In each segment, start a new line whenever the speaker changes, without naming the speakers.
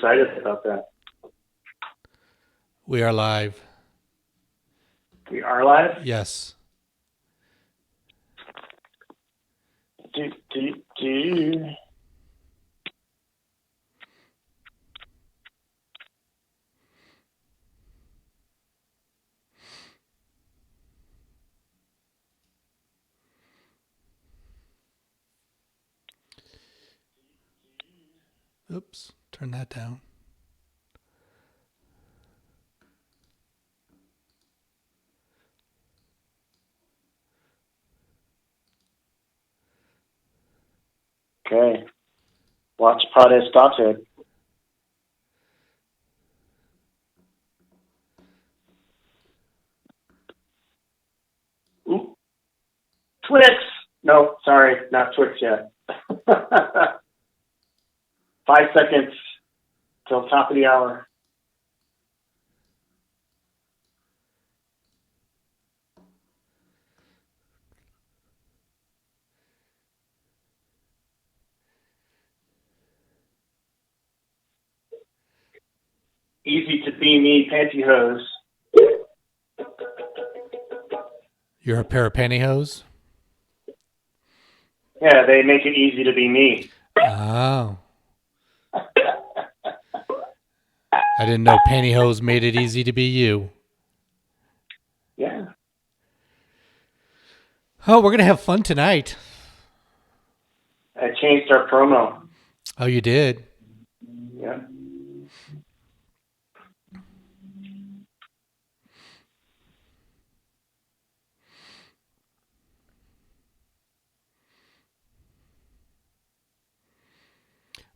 excited about that.
We are live.
We are live?
Yes.
Do.
Oops. Turn that down.
Okay. Watch pod started. Ooh. Twix! No, sorry, not Twix yet. 5 seconds till top of the hour. Easy to be me, pantyhose.
You're a pair of pantyhose?
Yeah, they make it easy to be me.
Oh. I didn't know pantyhose made it easy to be you.
Yeah.
Oh, we're going to have fun tonight.
I changed our promo.
Oh, you did?
Yeah.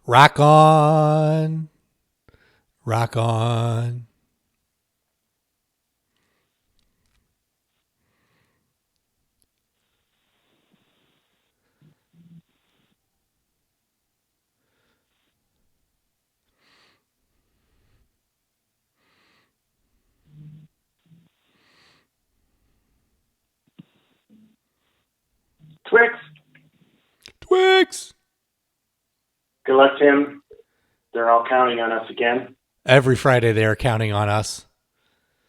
Rock on. Rock on.
Twix.
Twix.
Good luck, Tim. They're all counting on us again.
Every Friday they are counting on us.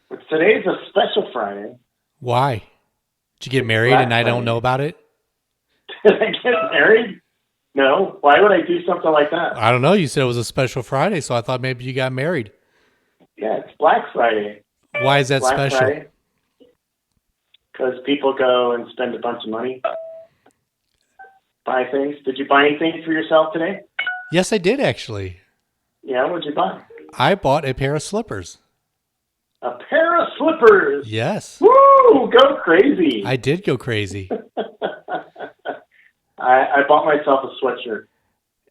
But today's a special Friday.
Why? Did you get married and I don't know about it?
Did I get married? No. Why would I do something like that?
I don't know. You said it was a special Friday, so I thought maybe you got married.
Yeah, it's Black Friday.
Why is that
Black
special?
Because people go and spend a bunch of money. Buy things. Did you buy anything for yourself today?
Yes, I did actually.
Yeah, what'd you buy?
I bought a pair of slippers.
A pair of slippers.
Yes.
Woo! Go crazy.
I did go crazy.
I bought myself a sweatshirt.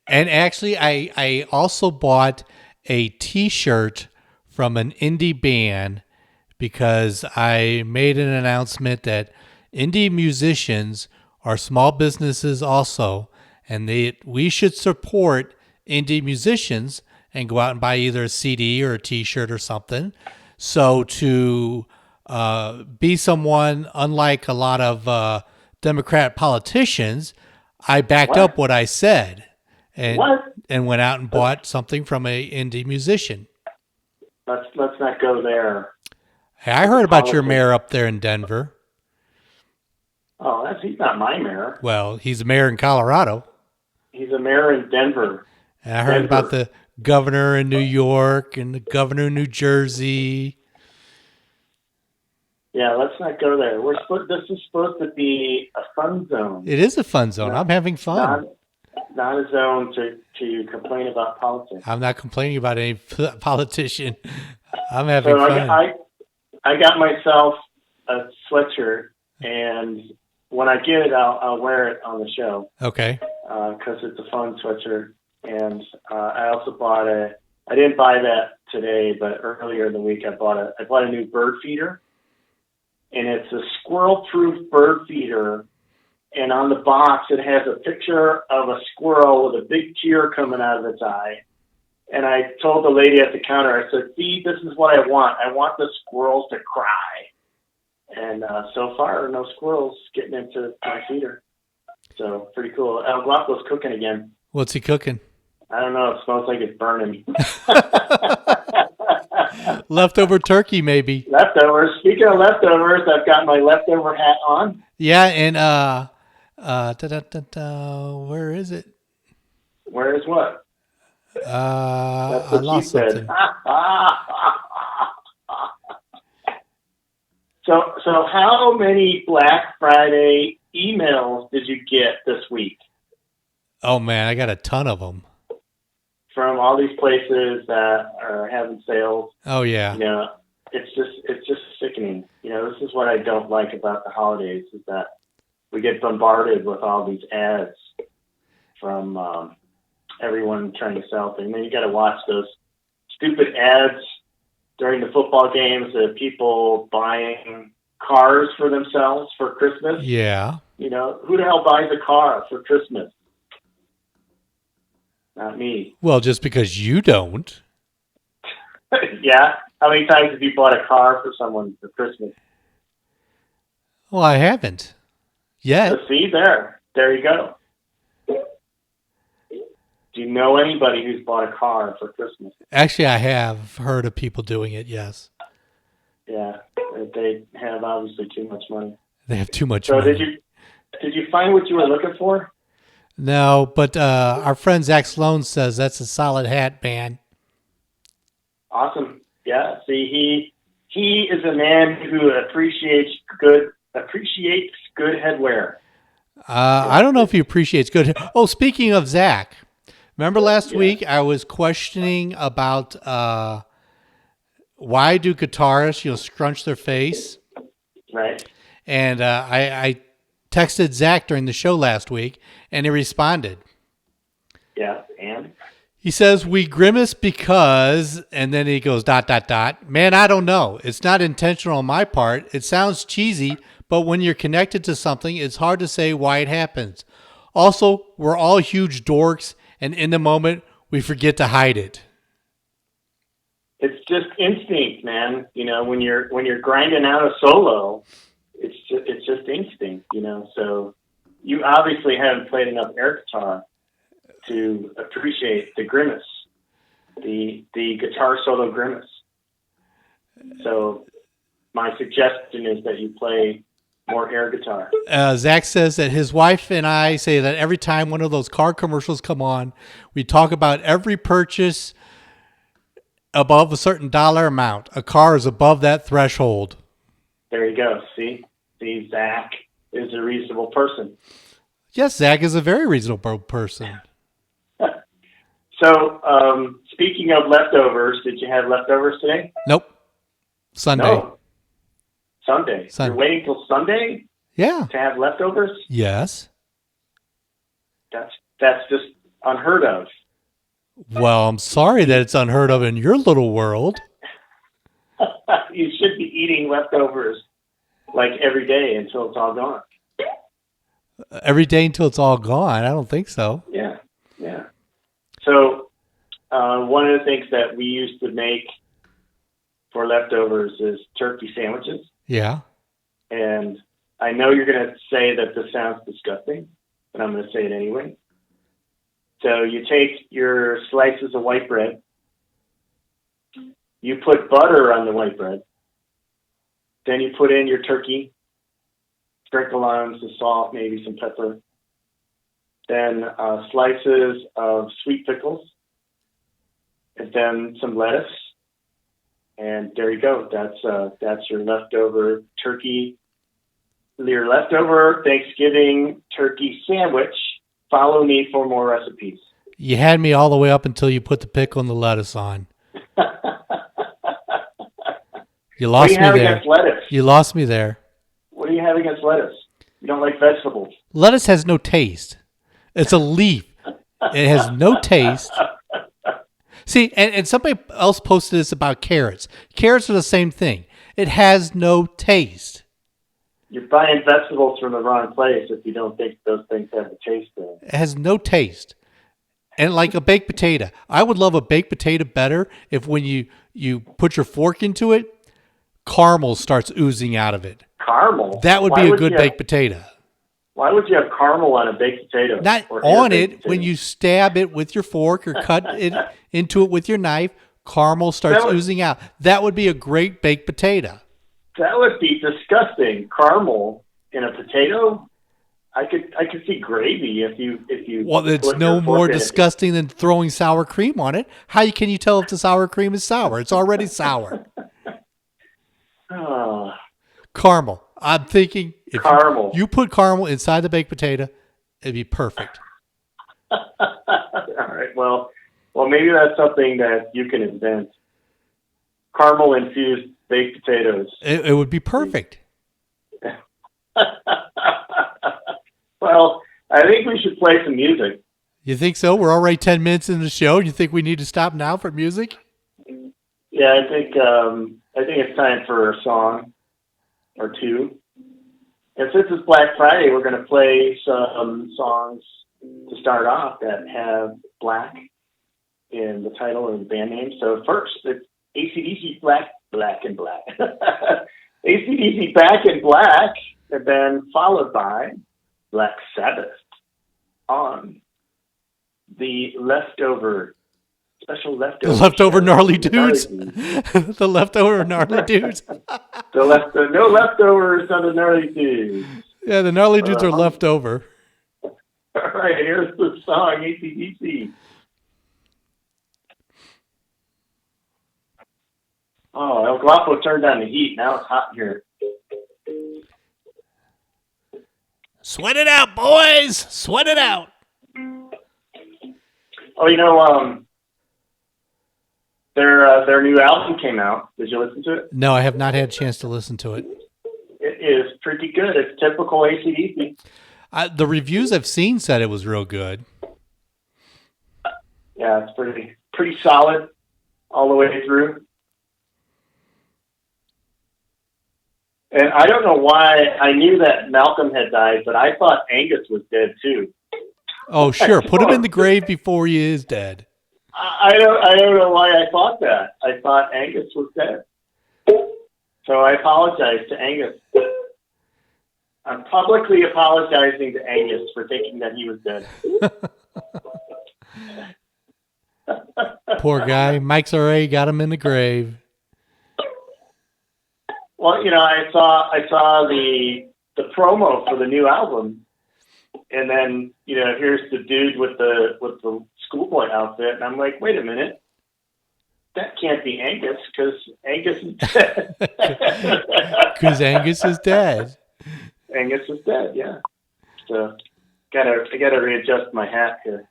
And actually, I also bought a T-shirt from an indie band because I made an announcement that indie musicians are small businesses also, and we should support indie musicians and go out and buy either a CD or a T-shirt or something. So to be someone, unlike a lot of Democrat politicians, I backed up what I said and went out and bought something from a indie musician.
Let's not go there.
Hey, I heard about your mayor up there in Denver.
Oh, he's not my mayor.
Well, he's a mayor in Colorado.
He's a mayor in Denver.
And I heard about the governor in New York and the governor in New Jersey.
Yeah, let's not go there. This is supposed to be a fun zone.
It is a fun zone. I'm having fun.
Not a zone to complain about politics.
I'm not complaining about any politician. I'm having fun.
I got myself a sweatshirt, and when I get it, I'll wear it on the show.
Okay.
Because it's a fun sweatshirt. And I also bought I didn't buy that today, but earlier in the week I bought a new bird feeder. And it's a squirrel-proof bird feeder. And on the box, it has a picture of a squirrel with a big tear coming out of its eye. And I told the lady at the counter, I said, see, this is what I want. I want the squirrels to cry. And so far, no squirrels getting into my feeder. So pretty cool. El Guapo's cooking again.
What's he cooking?
I don't know. It smells like it's burning.
Leftover turkey, maybe.
Leftovers. Speaking of leftovers, I've got my leftover hat on.
Yeah, and where is it?
Where is what? That's
I
what
lost
she said.
something.
So how many Black Friday emails did you get this week
Oh man, I got a ton of them.
from all these places that are having sales?
Oh yeah.
You know, it's just sickening. You know, this is what I don't like about the holidays is that we get bombarded with all these ads from everyone trying to sell things. And then you got to watch those stupid ads during the football games of people buying cars for themselves for Christmas.
Yeah.
You know, who the hell buys a car for Christmas? Not me.
Well, just because you don't.
Yeah. How many times have you bought a car for someone for Christmas?
Well, I haven't yet.
So see, there you go. Do you know anybody who's bought a car for Christmas?
Actually, I have heard of people doing it. Yes.
Yeah, they have obviously too much money.
They have too much
So
money.
did you find what you were looking for?
No, but our friend Zach Sloan says that's a solid hat, man.
Awesome. Yeah. See, he is a man who appreciates good headwear.
I don't know if he appreciates good. Oh, speaking of Zach, remember last week I was questioning about why do guitarists, scrunch their face?
Right.
And I texted Zach during the show last week, and he responded.
Yeah, and?
He says, we grimace because, and then he goes, ... Man, I don't know. It's not intentional on my part. It sounds cheesy, but when you're connected to something, it's hard to say why it happens. Also, we're all huge dorks, and in the moment, we forget to hide it.
It's just instinct, man. You know, when you're grinding out a solo, it's just instinct, So you obviously haven't played enough air guitar to appreciate the grimace, the guitar solo grimace. So my suggestion is that you play more air guitar.
Zach says that his wife and I say that every time one of those car commercials come on, we talk about every purchase above a certain dollar amount. A car is above that threshold.
There you go. See, Zach is a reasonable person.
Yes, Zach is a very reasonable person.
So, speaking of leftovers, did you have leftovers today?
Nope. Sunday.
No. Sunday. You're waiting till Sunday?
Yeah.
To have leftovers?
Yes.
That's just unheard of.
Well, I'm sorry that it's unheard of in your little world.
You should be eating leftovers like every day until it's all gone.
Every day until it's all gone? I don't think so.
Yeah. So one of the things that we used to make for leftovers is turkey sandwiches.
Yeah.
And I know you're going to say that this sounds disgusting, but I'm going to say it anyway. So you take your slices of white bread, you put butter on the white bread, then you put in your turkey, sprinkle on some salt, maybe some pepper, then slices of sweet pickles, and then some lettuce, and there you go. That's your leftover turkey, your leftover Thanksgiving turkey sandwich. Follow me for more recipes.
You had me all the way up until you put the pickle and the lettuce on. You lost me there.
What do you have against lettuce?
You lost me there.
What do you have against lettuce? You don't like vegetables.
Lettuce has no taste. It's a leaf. It has no taste. See, and somebody else posted this about carrots. Carrots are the same thing. It has no taste.
You're buying vegetables from the wrong place if you don't think those things have a taste to it.
It has no taste. And like a baked potato. I would love a baked potato better if when you put your fork into it, caramel starts oozing out of it.
Caramel?
That would be a good baked potato.
Why would you have caramel on a baked potato?
Not
or
on
baked
it.
potato?
When you stab it with your fork or cut it into it with your knife, caramel starts oozing out. That would be a great baked potato.
That would be disgusting. Caramel in a potato? I could see gravy if you.
Well, it's no more disgusting than throwing sour cream on it. How can you tell if the sour cream is sour? It's already sour. Caramel. I'm thinking if
caramel.
You put caramel inside the baked potato, it'd be perfect.
All right. Well, maybe that's something that you can invent. Caramel infused baked potatoes.
It would be perfect.
Well, I think we should play some music.
You think so? We're already 10 minutes into the show. You think we need to stop now for music?
Yeah, I think it's time for a song or two. And since it's Black Friday, we're going to play some songs to start off that have black in the title or the band name. So first, it's AC/DC Black and Black. AC/DC Back in Black, and then followed by Black Sabbath on the special leftover.
The leftover gnarly dudes. The leftover gnarly dudes.
No leftovers on the gnarly dudes.
Yeah, the gnarly dudes are left over.
All right, here's the song, AC/DC. Oh, El Guapo turned on the heat. Now it's hot in here.
Sweat it out, boys. Sweat it out.
Oh, their new album came out. Did you listen to it?
No, I have not had a chance to listen to it.
It is pretty good. It's typical AC/DC.
The reviews I've seen said it was real good.
Yeah, it's pretty solid all the way through. And I don't know why I knew that Malcolm had died, but I thought Angus was dead too.
Oh, sure. Put him in the grave before he is dead.
I don't know why I thought that. I thought Angus was dead. So I apologize to Angus. I'm publicly apologizing to Angus for thinking that he was dead.
Poor guy. Mike's already got him in the grave.
Well, I saw the promo for the new album, and then here's the dude with the schoolboy outfit, and I'm like, wait a minute, that can't be Angus because Angus is dead.
Because Angus is dead.
Angus is dead. Yeah. So I gotta readjust my hat here.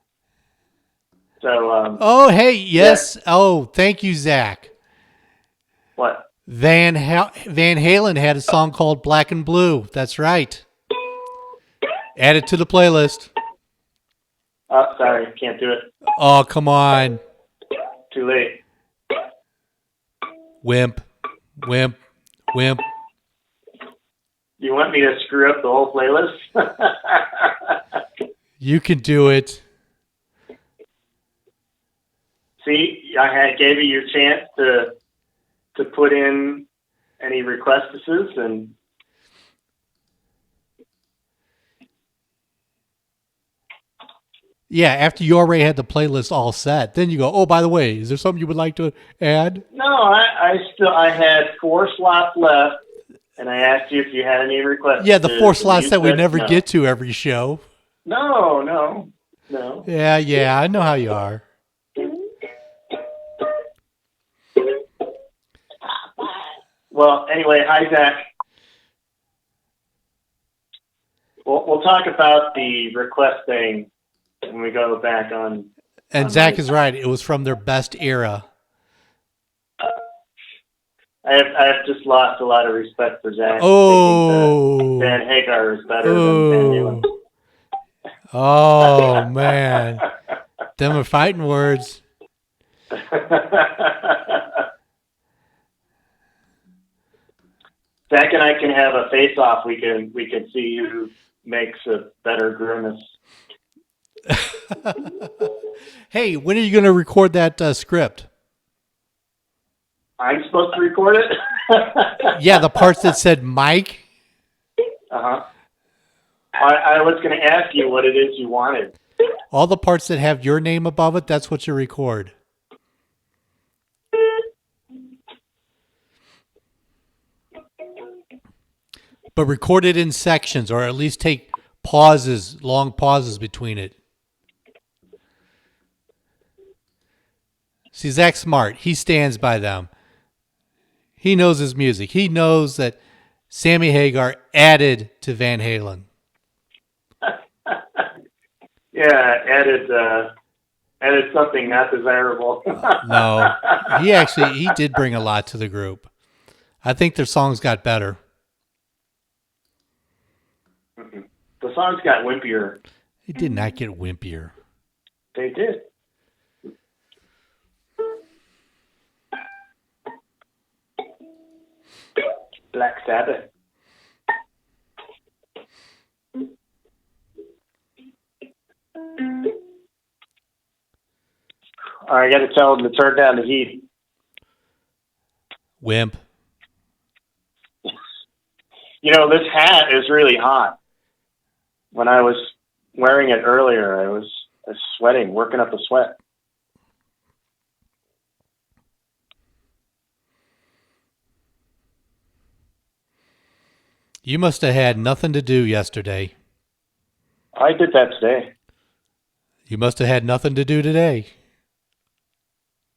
So.
Oh, hey, yes. Yeah. Oh, thank you, Zach.
What?
Van Halen had a song called Black and Blue. That's right. Add it to the playlist.
Oh, sorry. Can't do it.
Oh, come on.
Too late.
Wimp. You
want me to screw up the whole playlist?
You can do it.
See, I gave you your chance to put in any requests and
yeah, after you already had the playlist all set, then you go, oh, by the way, is there something you would like to add?
No, I had 4 slots left, and I asked you if you had any requests.
Yeah, the 4 slots that we never get to every show.
No.
Yeah, I know how you are.
Well, anyway, hi, Zach. We'll talk about the request thing when we go back on.
And Zach is right. It was from their best era.
I have just lost a lot of respect for Zach.
Oh.
Van Hagar is better than Van Halen.
Oh, man. Them are fighting words.
Zach and I can have a face-off. We can see who makes a better grimace.
Hey, when are you going to record that script?
I'm supposed to record it?
Yeah, the parts that said Mike.
Uh-huh. I was going to ask you what it is you wanted.
All the parts that have your name above it, that's what you record. But record it in sections, or at least take pauses, long pauses between it. See, Zach's smart. He stands by them. He knows his music. He knows that Sammy Hagar added to Van Halen.
Yeah, added something not desirable.
No, he did bring a lot to the group. I think their songs got better.
The songs got wimpier.
It did not get wimpier.
They did. Black Sabbath. I got to tell them to turn down the heat.
Wimp.
You know, this hat is really hot. When I was wearing it earlier, I was sweating, working up a sweat.
You must have had nothing to do yesterday.
I did that today.
You must have had nothing to do today.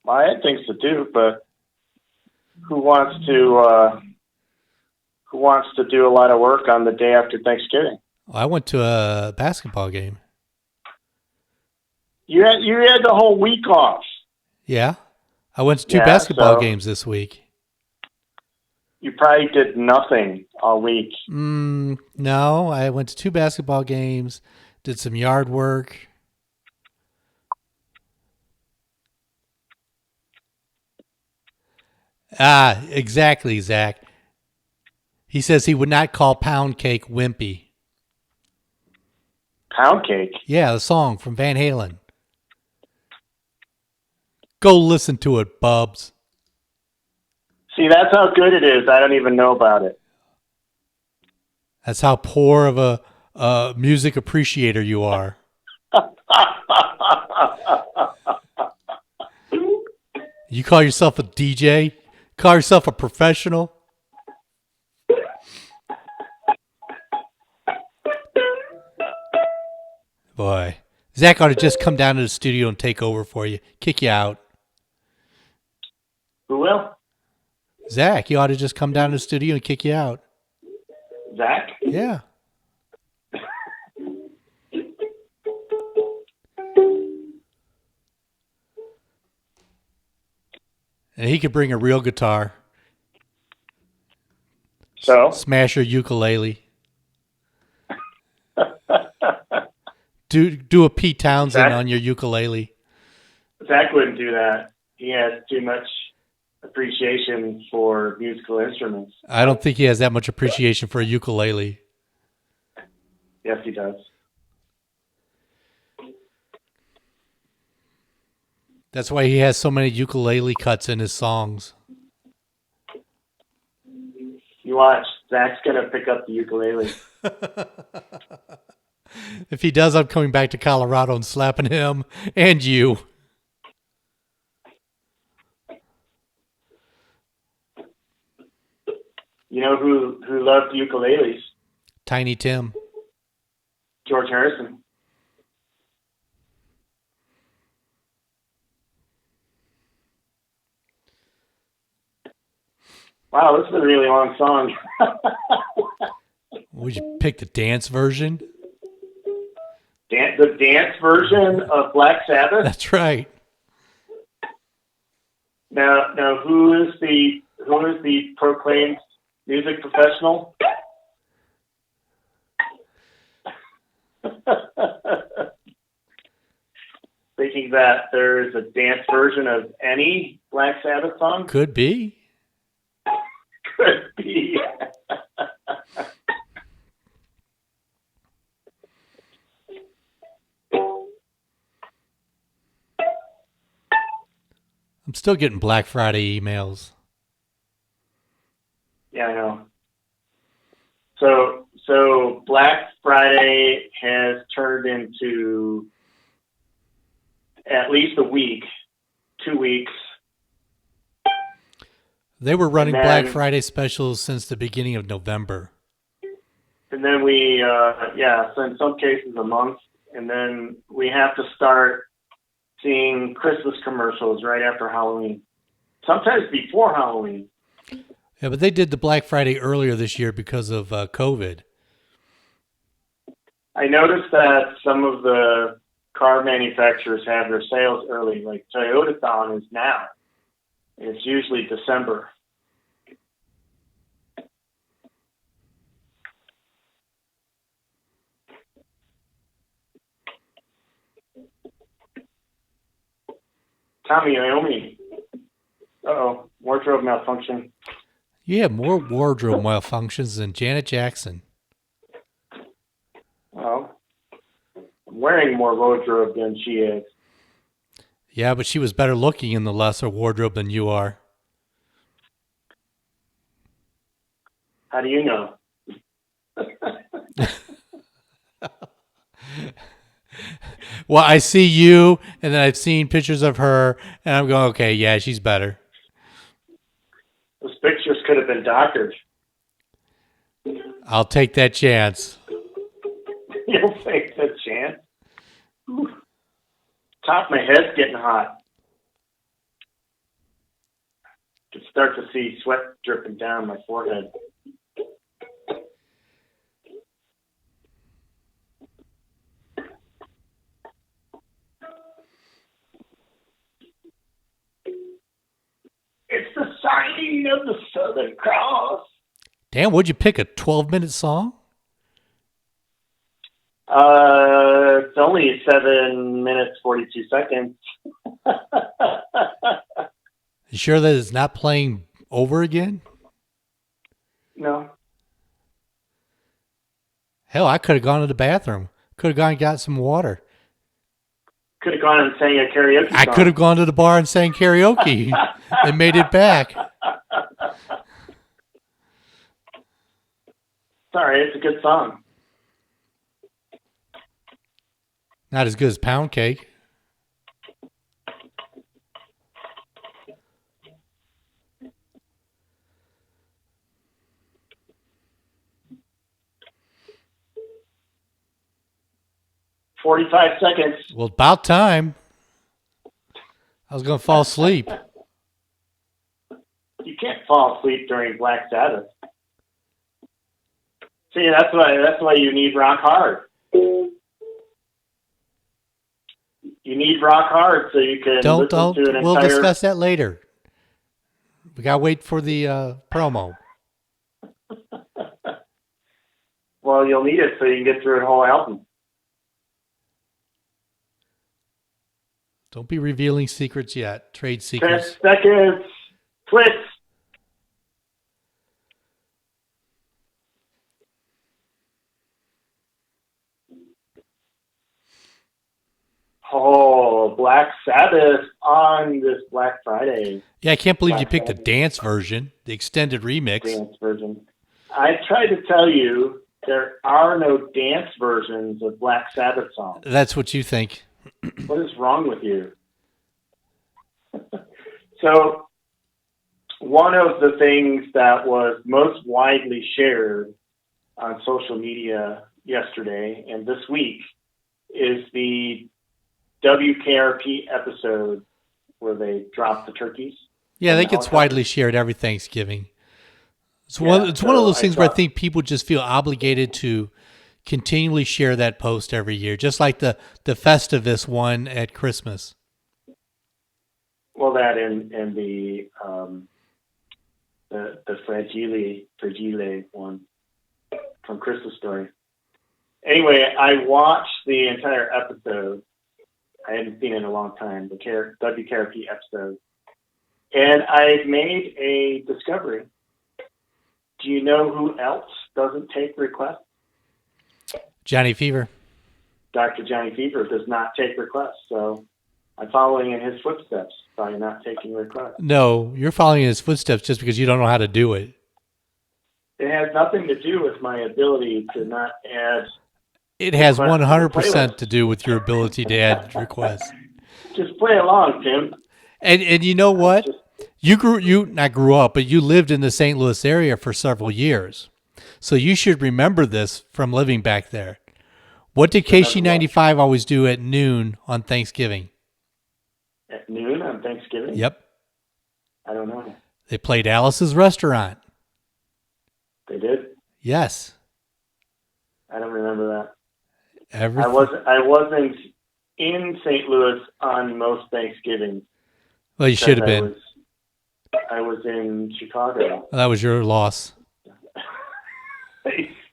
I had things to do, but who wants to do a lot of work on the day after Thanksgiving?
I went to a basketball game.
You had the whole week off.
Yeah. I went to two basketball games this week.
You probably did nothing all week.
No, I went to two basketball games, did some yard work. Ah, exactly, Zach. He says he would not call Pound Cake wimpy.
Pound Cake?
Yeah, the song from Van Halen. Go listen to it, bubs.
See, that's how good it is. I don't even know about it.
That's how poor of a music appreciator you are. You call yourself a DJ? Call yourself a professional? Boy, Zach ought to just come down to the studio and take over for you. Kick you out.
Who will?
Zach, you ought to just come down to the studio and kick you out.
Zach?
Yeah. And he could bring a real guitar.
So?
Smash your ukulele. Do a Pete Townsend on your ukulele.
Zach wouldn't do that. He has too much appreciation for musical instruments.
I don't think he has that much appreciation for a ukulele.
Yes, he does.
That's why he has so many ukulele cuts in his songs.
You watch. Zach's going to pick up the ukulele.
If he does, I'm coming back to Colorado and slapping him and you.
You know who loved ukuleles?
Tiny Tim.
George Harrison. Wow, this is a really long song.
Would you pick the dance version?
The dance version of Black Sabbath?
That's right.
Now, who is the proclaimed music professional? Thinking that there is a dance version of any Black Sabbath song?
Could be.
Could be.
I'm still getting Black Friday emails.
Yeah, I know. So So Black Friday has turned into at least a week, 2 weeks.
They were running Black Friday specials since the beginning of November.
And then so in some cases a month. And then we have to start seeing Christmas commercials right after Halloween, sometimes before Halloween.
Yeah, but they did the Black Friday earlier this year because of COVID.
I noticed that some of the car manufacturers have their sales early, like Toyotathon is now. It's usually December. Tommy Iommi. Uh-oh, wardrobe malfunction.
You have more wardrobe malfunctions than Janet Jackson.
Well, I'm wearing more wardrobe than she is.
Yeah, but she was better looking in the lesser wardrobe than you are.
How do you know?
Well, I see you, and then I've seen pictures of her, and I'm going, okay, yeah, she's better.
Those pictures could have been doctored.
I'll take that chance.
You'll take that chance? Ooh. Top of my head's getting hot. I can start to see sweat dripping down my forehead. It's the signing of the Southern Cross.
Damn, would you pick a 12-minute song?
It's only 7 minutes, 42 seconds.
You sure that it's not playing over again?
No.
Hell, I could have gone to the bathroom. Could have gone and got some water.
Could have gone and sang a karaoke song.
I could have gone to the bar and sang karaoke and made it back.
Sorry, it's a good song.
Not as good as Pound Cake.
"45 seconds.
Well, about time. I was going to fall asleep.
You can't fall asleep during Black Sabbath. See, that's why you need Rock Hard. You need Rock Hard so you can listen to an entire...
We'll discuss that later. We got to wait for the promo.
Well, you'll need it so you can get through a whole album.
Don't be revealing secrets yet. Trade secrets.
10 seconds. Twitch. Oh, Black Sabbath on this Black Friday.
Yeah, I can't believe you picked the dance version, the extended remix.
Dance version. I tried to tell you there are no dance versions of Black Sabbath songs.
That's what you think.
What is wrong with you? So, one of the things that was most widely shared on social media yesterday and this week is the WKRP episode where they dropped the turkeys.
Yeah, that gets widely shared every Thanksgiving. It's one of those things where I think people just feel obligated to continually share that post every year, just like the Festivus one at Christmas.
Well, that and the Fragile one from Christmas Story. Anyway, I watched the entire episode. I hadn't seen it in a long time, the WKRP episode. And I made a discovery. Do you know who else doesn't take requests?
Johnny Fever.
Dr. Johnny Fever does not take requests, so I'm following in his footsteps by not taking requests.
No, you're following in his footsteps just because you don't know how to do it.
It has nothing to do with my ability to not add.
It has
requests to the
100% to
playlist.
do with your ability to add requests.
Just play along, Tim.
And you know what?
Just
You not grew up, but you lived in the St. Louis area for several years. So you should remember this from living back there. What did KC95 always do at noon on Thanksgiving?
at noon on Thanksgiving?
Yep.
I don't know.
They played Alice's Restaurant.
They did?
Yes.
I don't remember that.
Everything.
I wasn't in St. Louis on most Thanksgivings.
Well, you should have been.
I was in Chicago.
Well, that was your loss.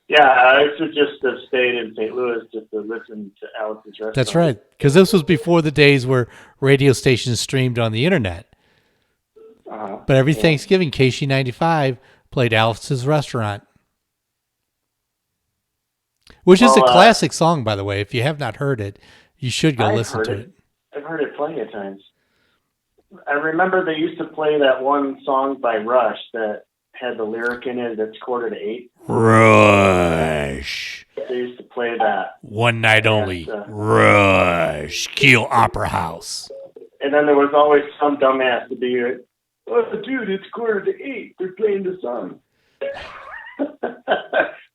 Yeah, I should just have stayed in St. Louis just to listen to Alice's Restaurant.
That's right. Because this was before the days where radio stations streamed on the internet. But every Thanksgiving, KC95 played Alice's Restaurant. Which is a classic song, by the way. If you have not heard it, you should go listen to it.
I've heard it plenty of times. I remember they used to play that one song by Rush that had the lyric in it that's 7:45.
Rush.
They used to play that.
One night only. Rush. Kiel Opera House.
And then there was always some dumbass to be like, oh, dude, it's 7:45. They're playing the song.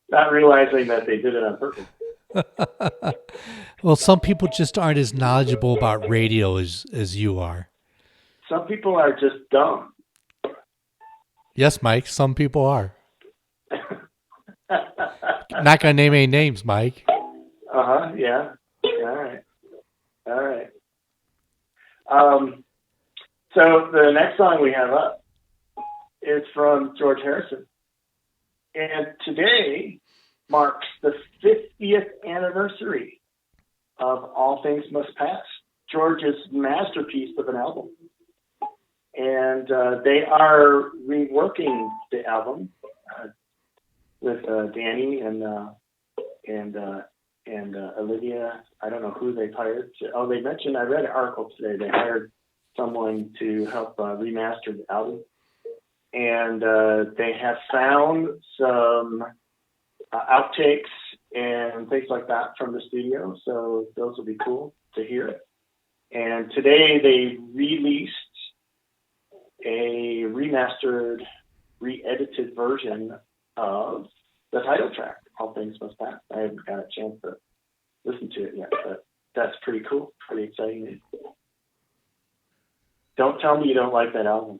Not realizing that they did it on purpose.
Well, some people just aren't as knowledgeable about radio as you are.
Some people are just dumb.
Yes, Mike, some people are. Not going to name any names, Mike.
Yeah. All right. So the next song we have up is from George Harrison. And today marks the 50th anniversary of All Things Must Pass, George's masterpiece of an album. And they are reworking the album with Danny and Olivia. I don't know who they hired. They mentioned, I read an article today, they hired someone to help remaster the album. And they have found some outtakes and things like that from the studio. So those will be cool to hear. And today they released a remastered, re-edited version of the title track, All Things Must Pass. I haven't got a chance to listen to it yet, but that's pretty cool, pretty exciting. Don't tell me you don't like that album.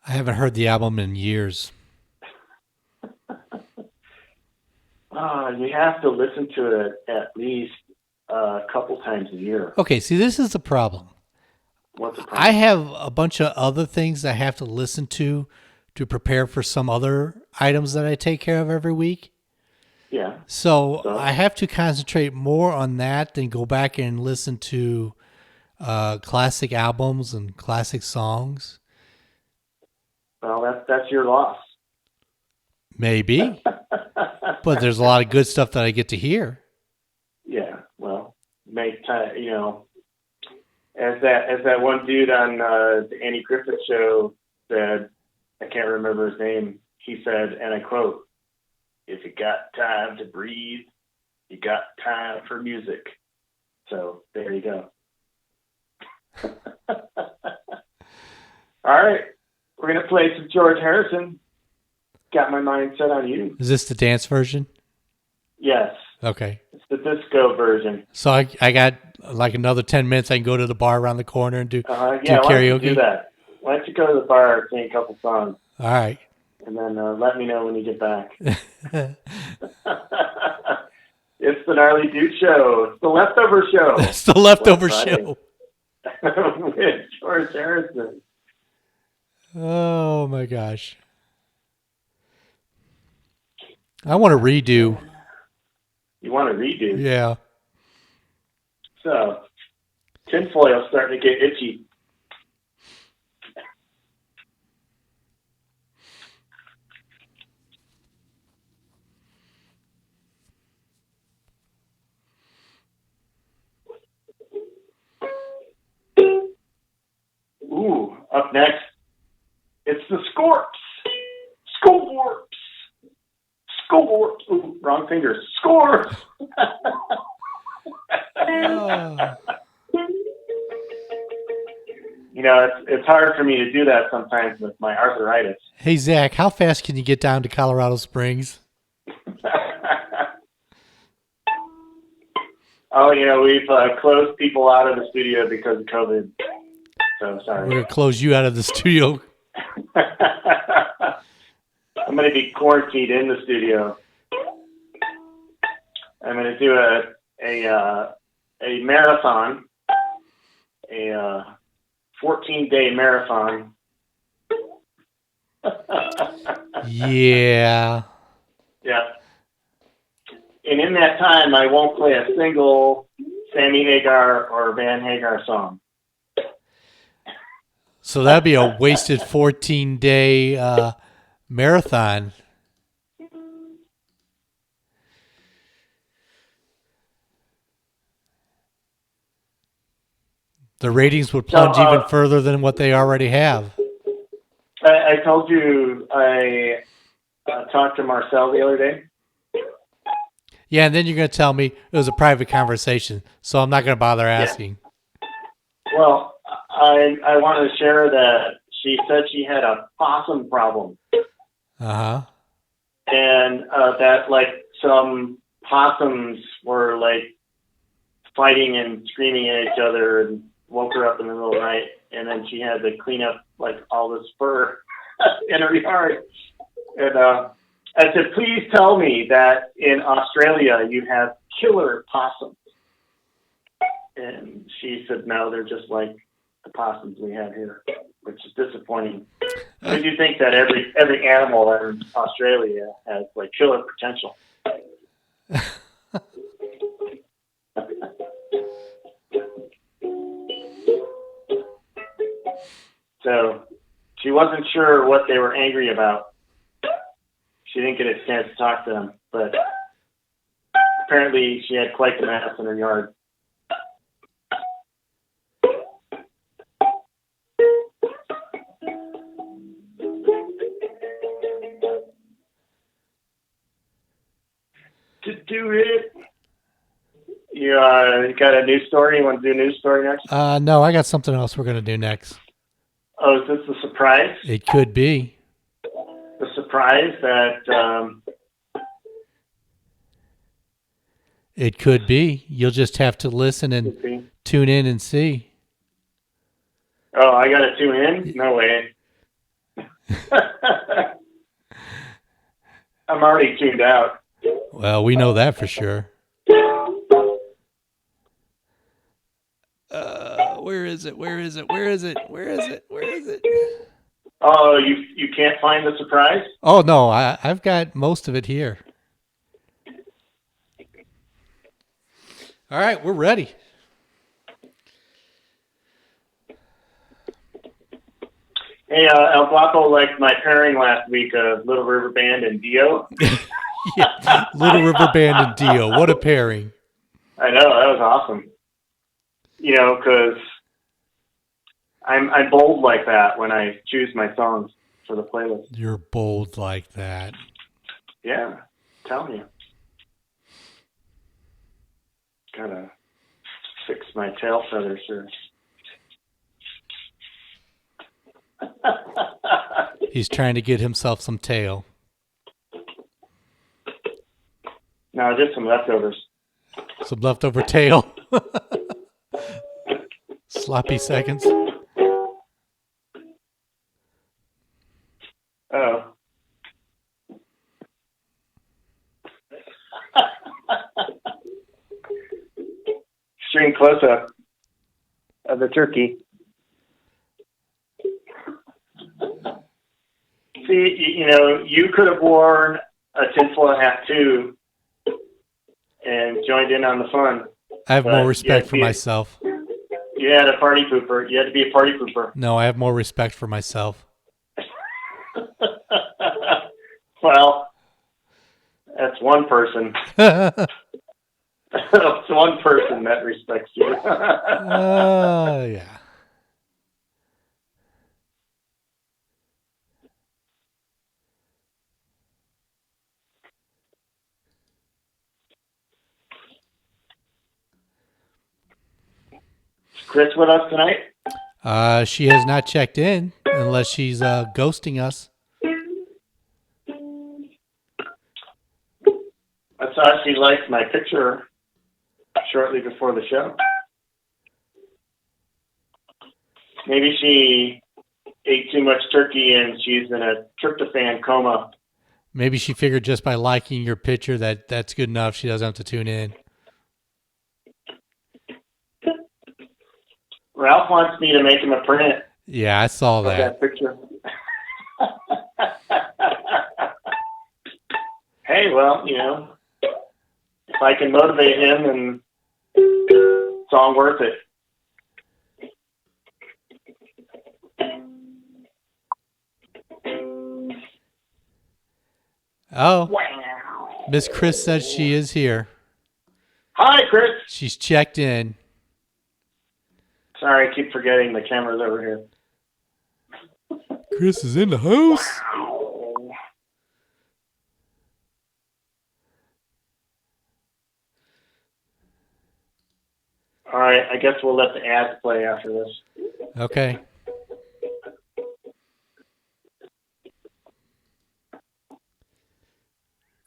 I haven't heard the album in years.
You have to listen to it at least a couple times a year.
Okay, see, this is the problem.
What's the problem?
I have a bunch of other things I have to listen to prepare for some other items that I take care of every week.
Yeah.
So I have to concentrate more on that than go back and listen to classic albums and classic songs.
Well, that's your loss.
Maybe. But there's a lot of good stuff that I get to hear.
Yeah, well, make time, as that one dude on the Andy Griffith show said, I can't remember his name, he said, and I quote, "If you got time to breathe, you got time for music." So there you go. All right. We're going to play some George Harrison. Got My Mind Set on You.
Is this the dance version?
Yes.
Okay.
It's the disco version.
So I got like another 10 minutes. I can go to the bar around the corner and do
Why
karaoke.
don't you do that? Why don't you go to the bar and sing a couple songs?
All right.
And then let me know when you get back. It's the Gnarly Dudes Show. It's the Leftover Show.
It's the Leftover Show.
With George Harrison.
Oh, my gosh. I want to redo.
You want to redo?
Yeah.
So, tinfoil's starting to get itchy. Ooh, up next, it's the Scorps. Scorps! Score! Ooh, wrong finger. Score!
Oh.
It's hard for me to do that sometimes with my arthritis.
Hey, Zach, how fast can you get down to Colorado Springs?
Oh, we've closed people out of the studio because of COVID. So sorry.
We're going to close you out of the studio.
I'm going to be quarantined in the studio. I'm going to do a marathon, a 14-day marathon.
Yeah.
Yeah. And in that time, I won't play a single Sammy Hagar or Van Hagar song.
So that'd be a wasted 14-day marathon. The ratings would plunge even further than what they already have.
I told you I talked to Marcel the other day.
Yeah, and then you're going to tell me it was a private conversation, so I'm not going to bother asking.
Yeah. Well, I wanted to share that she said she had a possum problem.
Uh-huh.
And that, some possums were, fighting and screaming at each other and woke her up in the middle of the night. And then she had to clean up, all this fur in her yard. And I said, please tell me that in Australia you have killer possums. And she said, no, they're just like the possums we have here, which is disappointing. Because you think that every animal in Australia has killer potential. So she wasn't sure what they were angry about. She didn't get a chance to talk to them, but apparently she had quite the mess in her yard. To do it. You got a news story? You want to do a news story next?
No, I got something else we're going to do next.
Oh, is this the surprise?
It could be.
The surprise that...
It could be. You'll just have to listen and tune in and see.
Oh, I got to tune in? No way. I'm already tuned out.
Well, we know that for sure. Where is it? Where is it? Where is it? Where is it? Where is it?
Oh, you can't find the surprise?
Oh, no. I've got most of it here. All right, we're ready.
Hey, El Guapo liked my pairing last week of Little River Band and Dio.
Yeah, Little River Band and Dio. What a pairing.
I know, that was awesome. Because I'm bold like that when I choose my songs for the playlist.
You're bold like that.
Yeah, tell me. Gotta fix my tail feathers here.
He's trying to get himself some tail.
No, just some leftovers.
Some leftover tail. Sloppy seconds.
Oh. Extreme close-up of the turkey. See, you could have worn a tinfoil hat too and joined in on the fun.
I have more respect for myself.
You had a party pooper. You had to be a party pooper.
No, I have more respect for myself.
Well, that's one person. That's one person that respects you.
Yeah.
Chris with us tonight?
She has not checked in unless she's ghosting us.
I saw she liked my picture shortly before the show. Maybe she ate too much turkey and she's in a tryptophan coma.
Maybe she figured just by liking your picture that's good enough. She doesn't have to tune in.
Ralph wants me to make him a print.
Yeah, I saw that.
Picture. Hey, well, if I can motivate him, then it's all worth it.
Oh,
wow.
Miss Chris says she is here.
Hi, Chris.
She's checked in.
Sorry, I keep forgetting the camera's over here.
Chris is in the house.
Wow. All right, I guess we'll let the ads play after this.
Okay.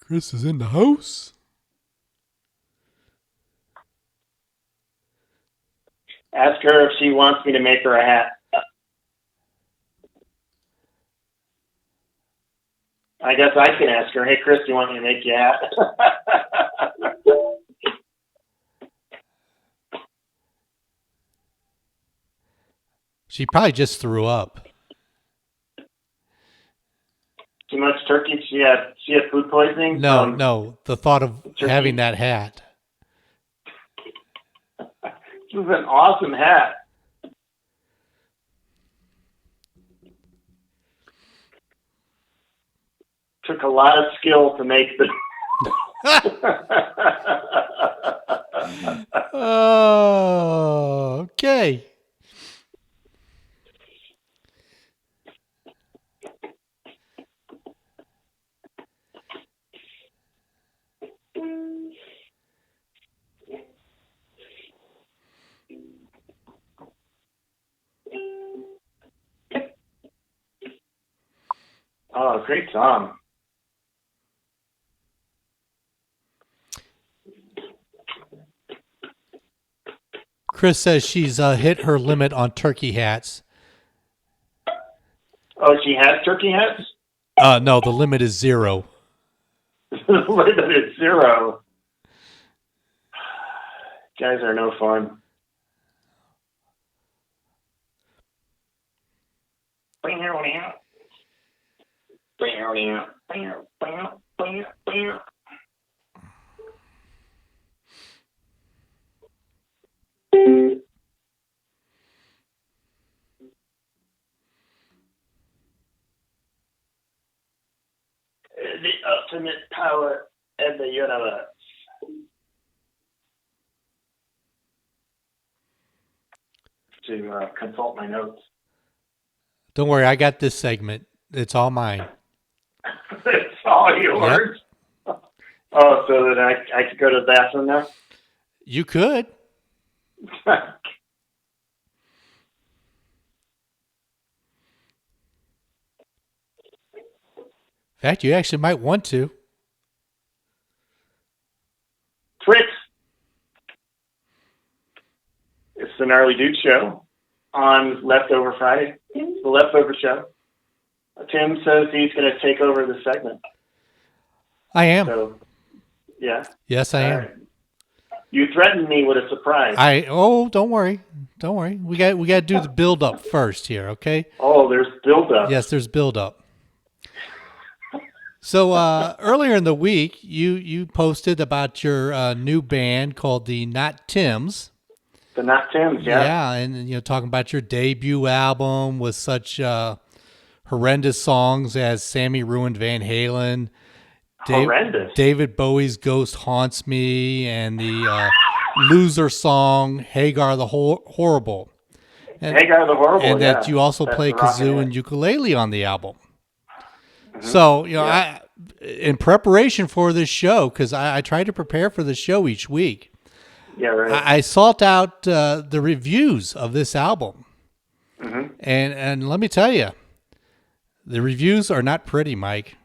Chris is in the house.
Ask her if she wants me to make her a hat. I guess I can ask her, hey, Chris, do you want me to make you a hat?
She probably just threw up.
Too much turkey? She had food poisoning?
No. The thought of
turkey?
having that hat.
This is an awesome hat. Took a lot of skill to make the.
Oh, okay.
Oh, great song.
Chris says she's hit her limit on turkey hats.
Oh, she has turkey hats?
No, the limit is 0.
The limit is 0. Guys are no fun. The ultimate power in the universe. To consult my notes.
Don't worry, I got this segment. It's all mine.
It's all yours? Yep. Oh, so that I could go to the bathroom now?
You could. In fact, you actually might want to.
Twix. It's the Gnarly Dudes Show on Leftover Friday. It's the Leftover Show. Tim says he's going to take over the segment.
I am.
So, yeah.
Yes, I am.
Right. You threatened me with a surprise.
Don't worry. Don't worry. We got to do the build up first here, okay?
Oh, there's build up.
Yes, there's build up. So earlier in the week, you posted about your new band called the Not Tims.
The Not Tims, yeah.
Yeah, and talking about your debut album with such horrendous songs as Sammy Ruined Van Halen,
horrendous.
David Bowie's Ghost Haunts Me, and the loser song Hagar the Horrible.
Hagar the Horrible,
and
yeah.
that you also play kazoo and ukulele on the album. Mm-hmm. So, I in preparation for this show, because I try to prepare for the show each week,
Yeah, right.
I sought out the reviews of this album,
Mm-hmm.
and let me tell you, the reviews are not pretty, Mike.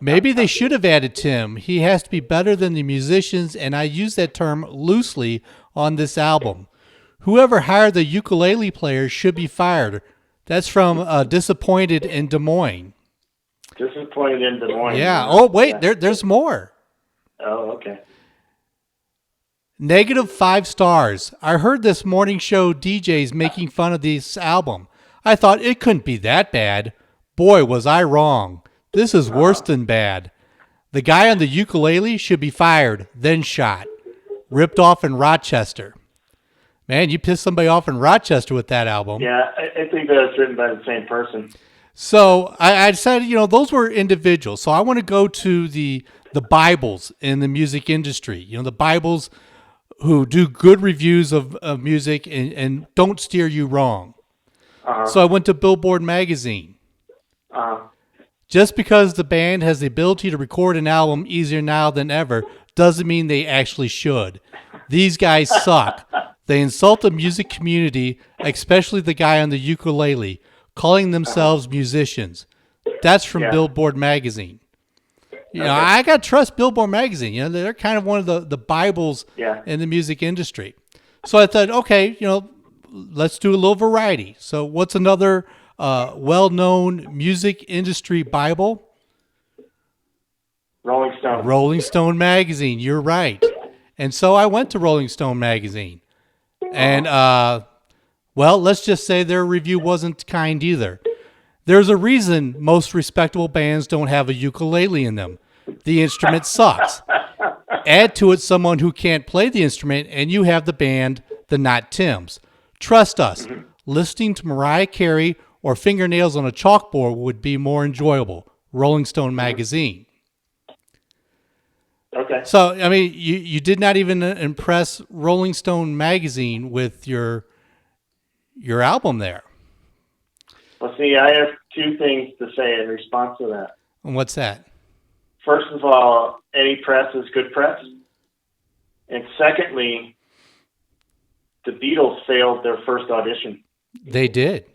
Maybe they should have added Tim. He has to be better than the musicians, and I use that term loosely on this album. Whoever hired the ukulele player should be fired. That's from Disappointed in Des Moines.
Disappointed in Des Moines.
Yeah. Oh, wait,
Yeah.
there's more.
Oh, okay.
-5 stars. I heard this morning show DJs making fun of this album. I thought it couldn't be that bad. Boy, was I wrong. This is worse than bad. The guy on the ukulele should be fired, then shot. Ripped off in Rochester. Man, you pissed somebody off in Rochester with that album.
Yeah, I think that was written by the same person.
So I decided, those were individuals. So I want to go to the Bibles in the music industry. The Bibles who do good reviews of music and don't steer you wrong.
Uh-huh.
So I went to Billboard magazine.
Uh-huh.
Just because the band has the ability to record an album easier now than ever doesn't mean they actually should. These guys suck. They insult the music community, especially the guy on the ukulele, calling themselves musicians. That's from Billboard magazine. I got to trust Billboard magazine. They're kind of one of the Bibles in the music industry. So I thought, okay, let's do a little variety. So what's another well-known music industry Bible?
Rolling Stone.
Rolling Stone magazine. You're right. And so I went to Rolling Stone magazine. And, let's just say their review wasn't kind either. There's a reason most respectable bands don't have a ukulele in them. The instrument sucks. Add to it someone who can't play the instrument, and you have the band, the Not Tims. Trust us, listening to Mariah Carey or Fingernails on a Chalkboard would be more enjoyable. Rolling Stone magazine.
Okay.
So, you did not even impress Rolling Stone magazine with your album there.
Well, see, I have two things to say in response to that.
And what's that?
First of all, any press is good press. And secondly, the Beatles failed their first audition.
They did.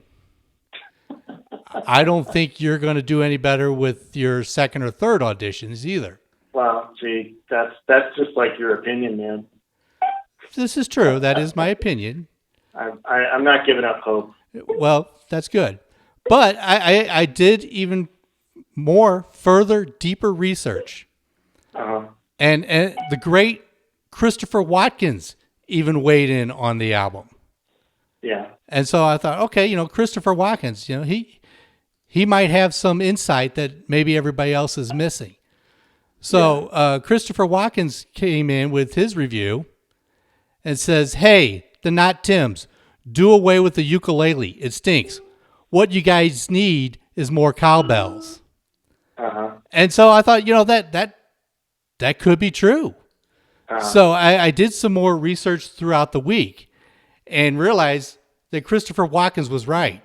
I don't think you're going to do any better with your second or third auditions either.
Well, see, that's just like your opinion, man.
This is true. That is my opinion.
I'm not giving up hope.
Well, that's good. But I did even more, further, deeper research.
Uh-huh.
And the great Christopher Watkins even weighed in on the album.
Yeah.
And so I thought, okay, Christopher Watkins, he might have some insight that maybe everybody else is missing. So Christopher Watkins came in with his review and says, hey, the Not Tims, do away with the ukulele. It stinks. What you guys need is more cowbells.
Uh-huh.
And so I thought, that could be true.
Uh-huh.
So I did some more research throughout the week and realized that Christopher Watkins was right.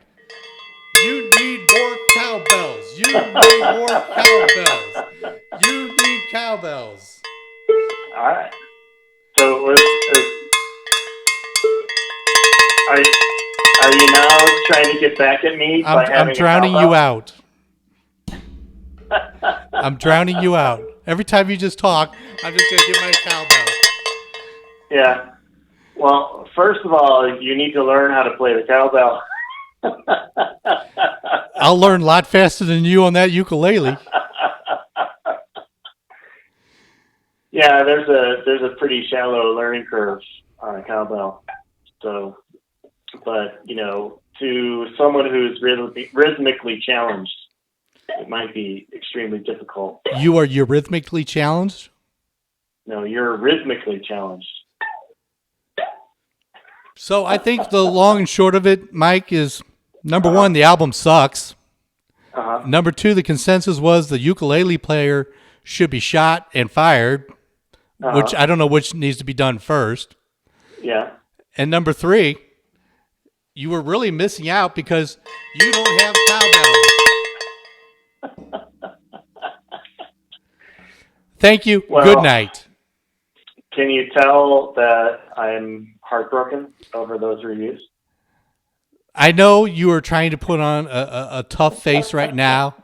You need more cowbells. You need more cowbells. You need cowbells.
All right. So are you now trying to get back at me by having
I'm drowning you out. I'm drowning you out. Every time you just talk, I'm just going to get my cowbell.
Yeah. Well, first of all, you need to learn how to play the cowbell.
I'll learn a lot faster than you on that ukulele.
Yeah, there's a pretty shallow learning curve on a cowbell. So, but to someone who's rhythmically challenged, it might be extremely difficult.
You are rhythmically challenged?
No, you're rhythmically challenged.
So I think the long and short of it, Mike, is number one, the album sucks.
Uh-huh.
Number two, the consensus was the ukulele player should be shot and fired, which I don't know which needs to be done first.
Yeah.
And number three, you were really missing out because you don't have cowbells. Thank you.
Well,
good night.
Can you tell that I'm heartbroken over those reviews?
I know you are trying to put on a tough face right now.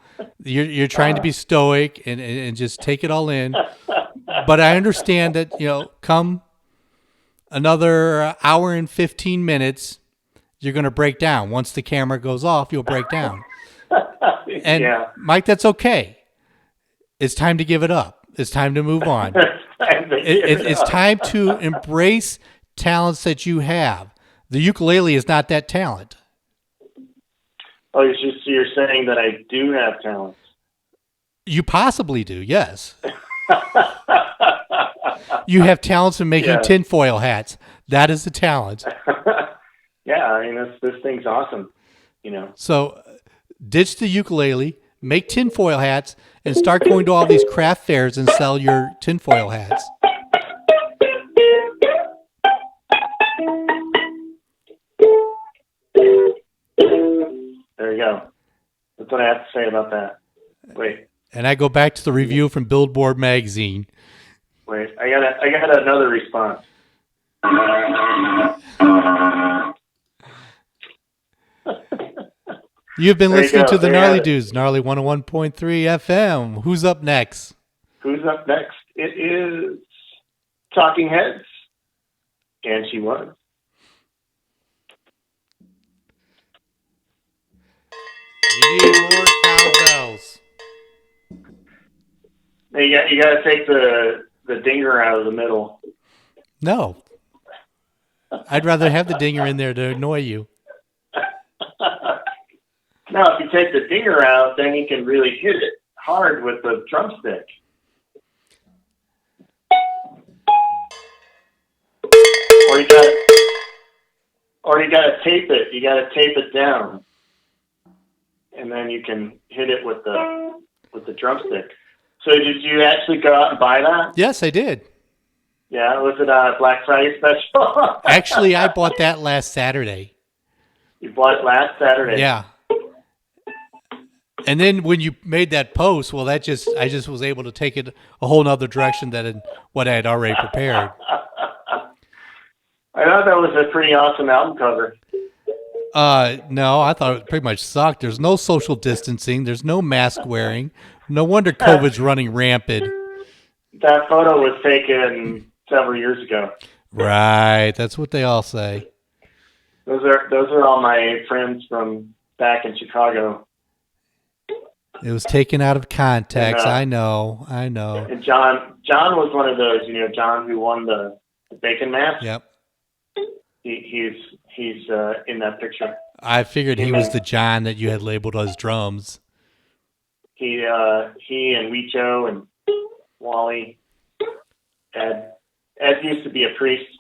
You're trying to be stoic and just take it all in. But I understand that, come another hour and 15 minutes, you're going to break down. Once the camera goes off, you'll break down. And
Yeah.
Mike, that's okay. It's time to give it up. It's time to move on. It's time to embrace talents that you have. The ukulele is not that talent.
Oh, you're saying that I do have talents.
You possibly do, yes. You have talents in making tinfoil hats. That is the talent.
Yeah, I mean, this thing's awesome.
So ditch the ukulele, make tinfoil hats, and start going to all these craft fairs and sell your tinfoil hats.
There you go. That's what I have to say about that. Wait.
And I go back to the review from Billboard magazine.
Wait, I got another response.
You've been listening to the Gnarly Dudes, Gnarly 101.3 FM. Who's up next?
Who's up next? It is Talking Heads, and she was.
You need more cowbells.
You got to take the dinger out of the middle.
No. I'd rather have the dinger in there to annoy you.
No, if you take the dinger out, then you can really hit it hard with the drumstick. Or you got to tape it. You got to tape it down, and then you can hit it with the drumstick. So did you actually go out and buy that?
Yes, I did.
Yeah, was it a Black Friday special?
Actually, I bought that last Saturday.
You bought it last Saturday?
Yeah. And then when you made that post, well, I just was able to take it a whole nother direction than what I had already prepared.
I thought that was a pretty awesome album cover.
No, I thought it pretty much sucked. There's no social distancing. There's no mask wearing. No wonder COVID's running rampant.
That photo was taken several years ago.
Right. That's what they all say.
Those are all my friends from back in Chicago.
It was taken out of context.
And,
I know.
And John was one of those, John who won the bacon match.
Yep.
He's in that picture.
I figured he was the John that you had labeled as drums.
He and Weecho and Wally. Ed used to be a priest.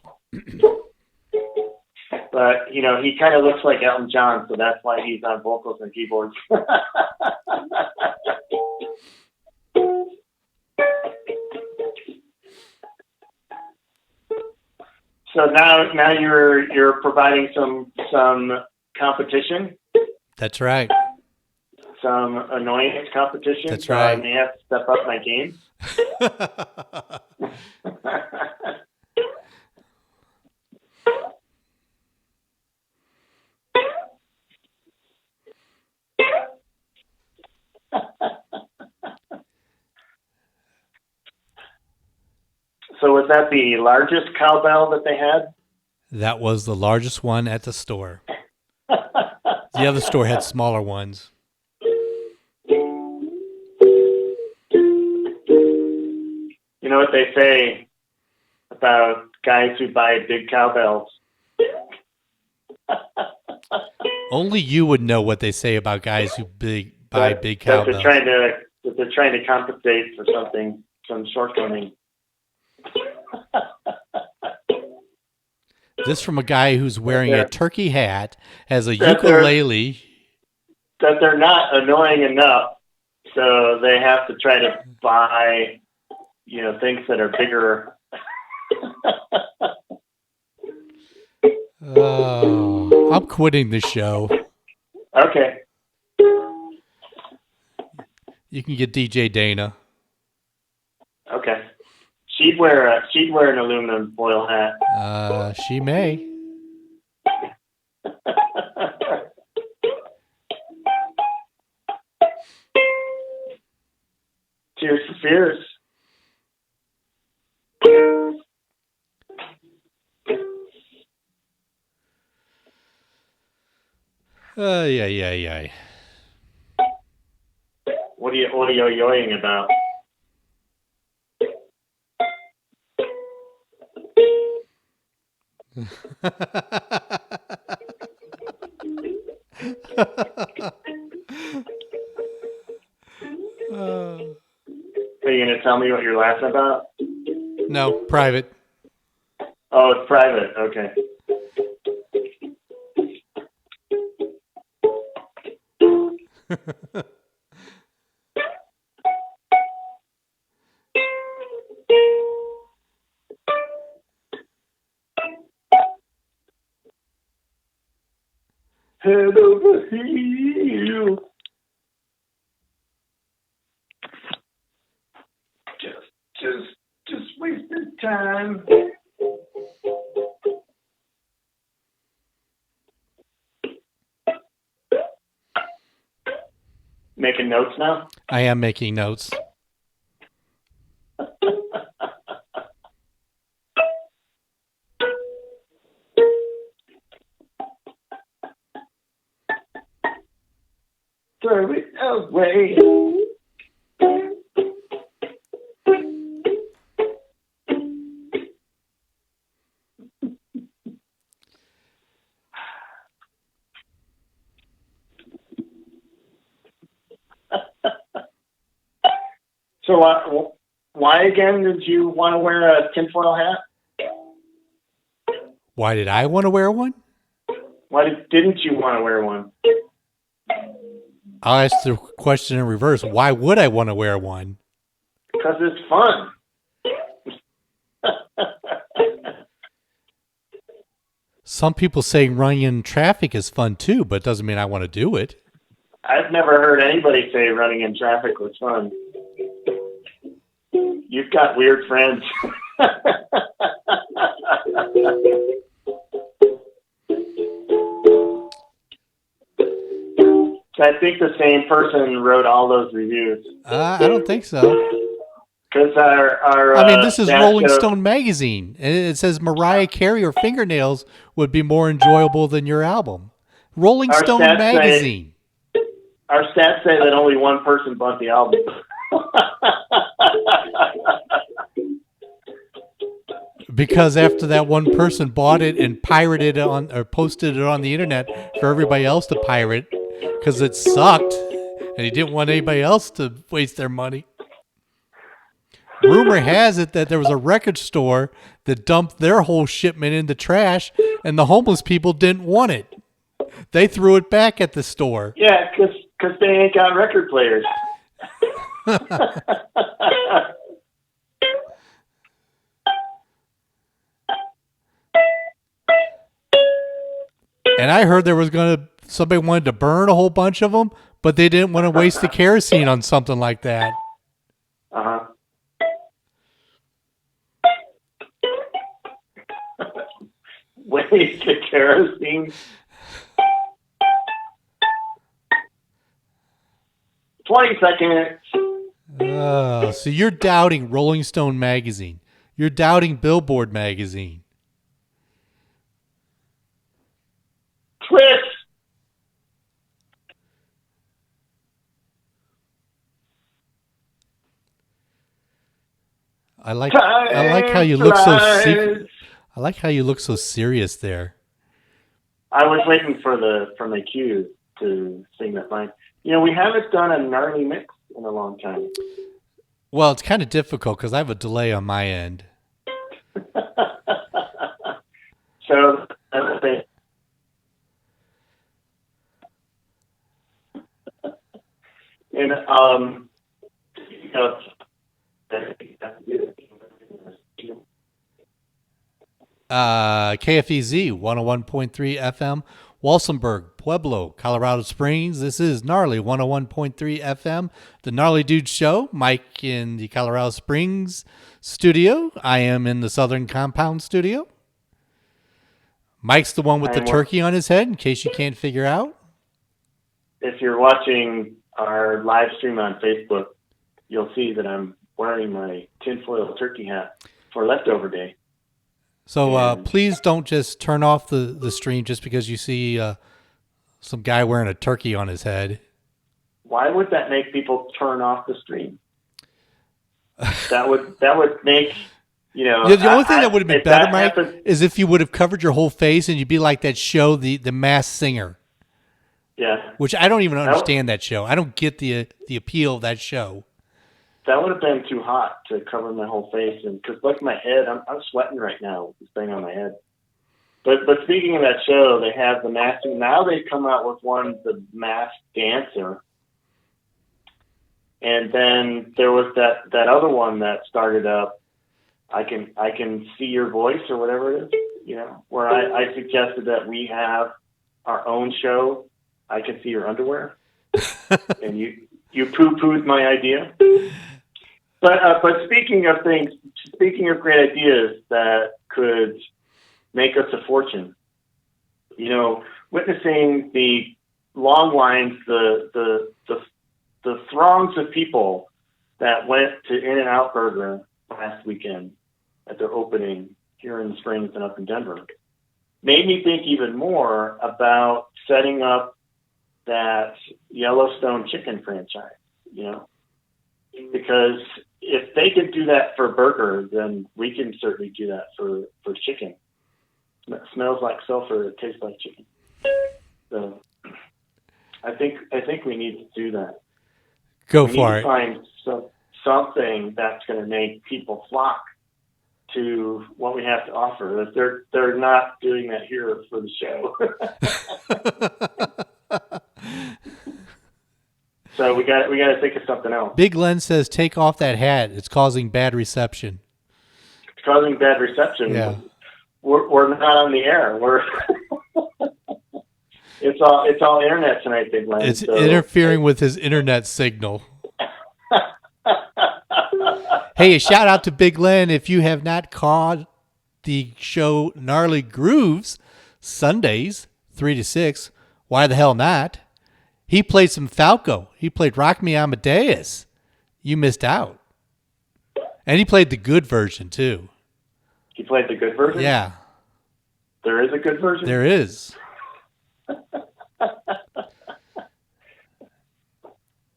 But, he kind of looks like Elton John, so that's why he's on vocals and keyboards. So now you're providing some competition.
That's right.
Some annoyance competition.
That's right.
I may have to step up my game. So was that the largest cowbell that they had?
That was the largest one at the store. The other store had smaller ones.
You know what they say about guys who buy big cowbells?
Only you would know what they say about guys who buy big cowbells.
That they're trying to compensate for some shortcoming.
This from a guy who's wearing a turkey hat, has a ukulele.
That they're not annoying enough, so they have to try to buy, things that are bigger.
Oh, I'm quitting the show.
Okay.
You can get DJ Dana.
Okay. She'd wear an aluminum foil hat.
She may.
Tears for Fears.
Yeah.
What are you yo-yoing about? Are you gonna tell me what you're laughing about?
No, private.
Oh, it's private. Okay. Head over heels. Just wasting time. Making notes now?
I am making notes.
Throw it away. So why again did you want to wear a tinfoil hat?
Why did I want to wear one?
Why didn't you want to wear one?
I'll ask the question in reverse. Why would I want to wear one?
Because it's fun.
Some people say running in traffic is fun too, but it doesn't mean I want to do it.
I've never heard anybody say running in traffic was fun. You've got weird friends. I think the same person wrote all those reviews.
I don't think so.
Because
this is Rolling Stone magazine, and it says Mariah Carey or fingernails would be more enjoyable than your album. Rolling Stone magazine.
Our stats say that only one person bought the album.
Because after that one person bought it and pirated it or posted it on the internet for everybody else to pirate because it sucked and he didn't want anybody else to waste their money. Rumor has it that there was a record store that dumped their whole shipment into trash and the homeless people didn't want it. They threw it back at the store.
Yeah, because they ain't got record players.
And I heard somebody wanted to burn a whole bunch of them, but they didn't want to waste the kerosene on something like that.
Uh-huh. Waste the kerosene. 20 seconds.
Oh, so you're doubting Rolling Stone magazine. You're doubting Billboard magazine.
Twist.
I like how you look so serious. I like how you look so serious there.
I was waiting for my cue to sing that line. You know, we haven't done a gnarly mix in a long time.
Well, it's kind of difficult because I have a delay on my end.
So that's the and you know,
KFEZ 101.3 FM, Walsenburg, Pueblo, Colorado Springs. This is Gnarly 101.3 FM, the Gnarly Dudes Show. Mike in the Colorado Springs studio. I am in the Southern Compound studio. Mike's the one with the turkey on his head, in case you can't figure out.
If you're watching our live stream on Facebook, you'll see that I'm wearing my tinfoil turkey hat for leftover day.
So please don't just turn off the stream just because you see some guy wearing a turkey on his head.
Why would that make people turn off the stream? That would make,
the only thing that would have been better, Mike, is if you would have covered your whole face and you'd be like that show, the Masked Singer.
Yeah.
Which I don't even understand that show. I don't get the appeal of that show.
That would have been too hot to cover my whole face, and because look, my head, I'm sweating right now with this thing on my head. But speaking of that show, they have the masked. Now they've come out with one, the Masked Dancer, and then there was that other one that started up. I can see your voice or whatever it is, where I suggested that we have our own show. I can see your underwear, and you poo-pooed my idea. But speaking of great ideas that could make us a fortune, witnessing the long lines, the throngs of people that went to In-N-Out Burger last weekend at their opening here in the Springs and up in Denver, made me think even more about setting up that Yellowstone chicken franchise, because if they could do that for burger, then we can certainly do that for chicken. It smells like sulfur. It tastes like chicken. So I think we need to do that.
Go for it.
Find something that's going to make people flock to what we have to offer. They're not doing that here for the show. So we got to think of something else.
Big Len says, "Take off that hat. It's causing bad reception."
It's causing bad reception.
Yeah,
we're not on the air. We're it's all internet tonight, Big Len.
It's interfering with his internet signal. Hey, a shout out to Big Len. If you have not caught the show Gnarly Grooves Sundays 3 to 6, why the hell not? He played some Falco. He played Rock Me Amadeus. You missed out. And he played the good version, too.
He played the good version?
Yeah.
There is a good version?
There is.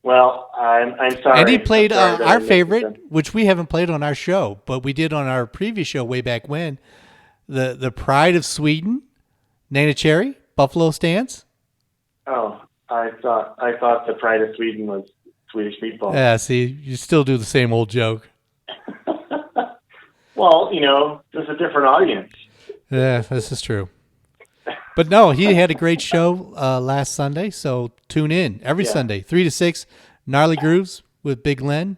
Well, I'm sorry.
And he played our favorite, which we haven't played on our show, but we did on our previous show way back when, the Pride of Sweden, Nana Cherry, Buffalo Stance.
Oh, I thought the Pride of Sweden was Swedish meatball.
Yeah, see, you still do the same old joke.
Well, there's a different audience.
Yeah, this is true. But no, he had a great show last Sunday, so tune in every Sunday, 3 to 6, Gnarly Grooves with Big Len.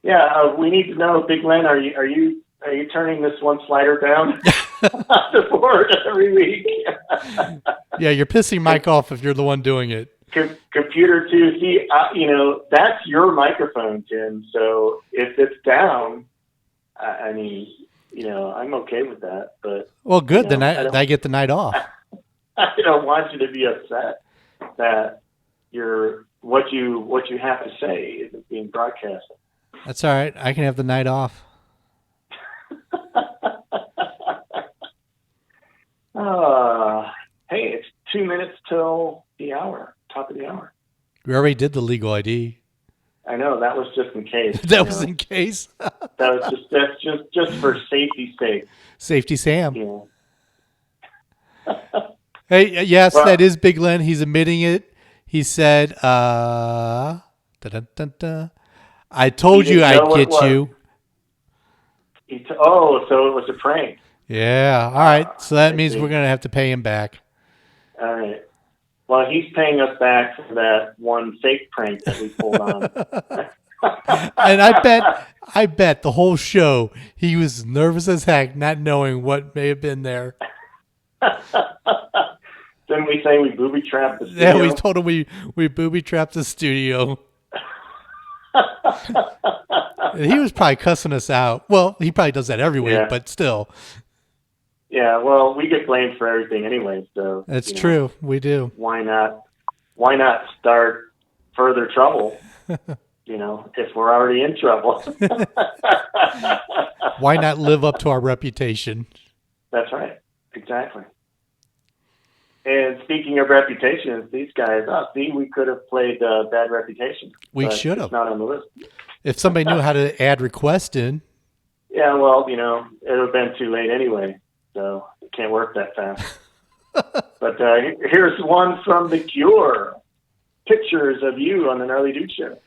Yeah, we need to know, Big Len, are you turning this one slider down the board every week?
Yeah, you're pissing Mike off if you're the one doing it.
Computer 2, see, that's your microphone, Tim. So if it's down, I mean, I'm okay with that. But
well, good. Then I get the night off.
I don't want you to be upset that what you have to say isn't being broadcast.
That's all right. I can have the night off.
Hey, it's 2 minutes till the hour, top of the hour.
We already did the legal ID.
I know, that was just in case.
That was in case.
That's just for safety's sake.
Safety Sam.
Yeah.
Hey, yes, that is Big Len. He's admitting it. He said, I told you I'd get you.
So it was a prank.
Yeah. All right. So that means we're going to have to pay him back.
All right. Well, he's paying us back for that one fake prank that we pulled on.
And I bet the whole show he was nervous as heck, not knowing what may have been there.
Didn't we say we booby trapped the studio?
Yeah, we told him we booby trapped the studio. He was probably cussing us out. Well, he probably does that every week, but still.
Yeah, well, we get blamed for everything anyway, so
that's true. We do.
Why not start further trouble? If we're already in trouble.
Why not live up to our reputation?
That's right. Exactly. And speaking of reputations, these guys, we could have played Bad Reputation.
We should have.
It's not on the list.
If somebody knew how to add requests in.
Yeah, well, it would have been too late anyway, so it can't work that fast. But here's one from The Cure. Pictures of you on the Gnarly Dudes Show.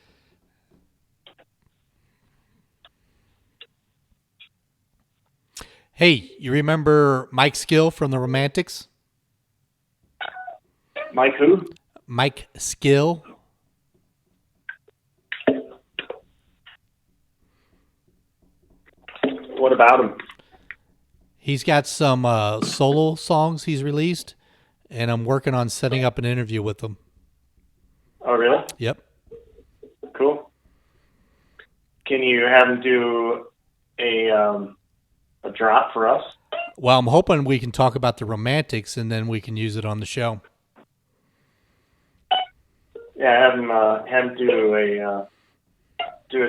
Hey, you remember Mike Skill from the Romantics?
Mike who?
Mike Skill.
What about him?
He's got some solo songs he's released, and I'm working on setting up an interview with him.
Oh, really?
Yep.
Cool. Can you have him do a drop for us?
Well, I'm hoping we can talk about the Romantics, and then we can use it on the show.
Yeah, have him do a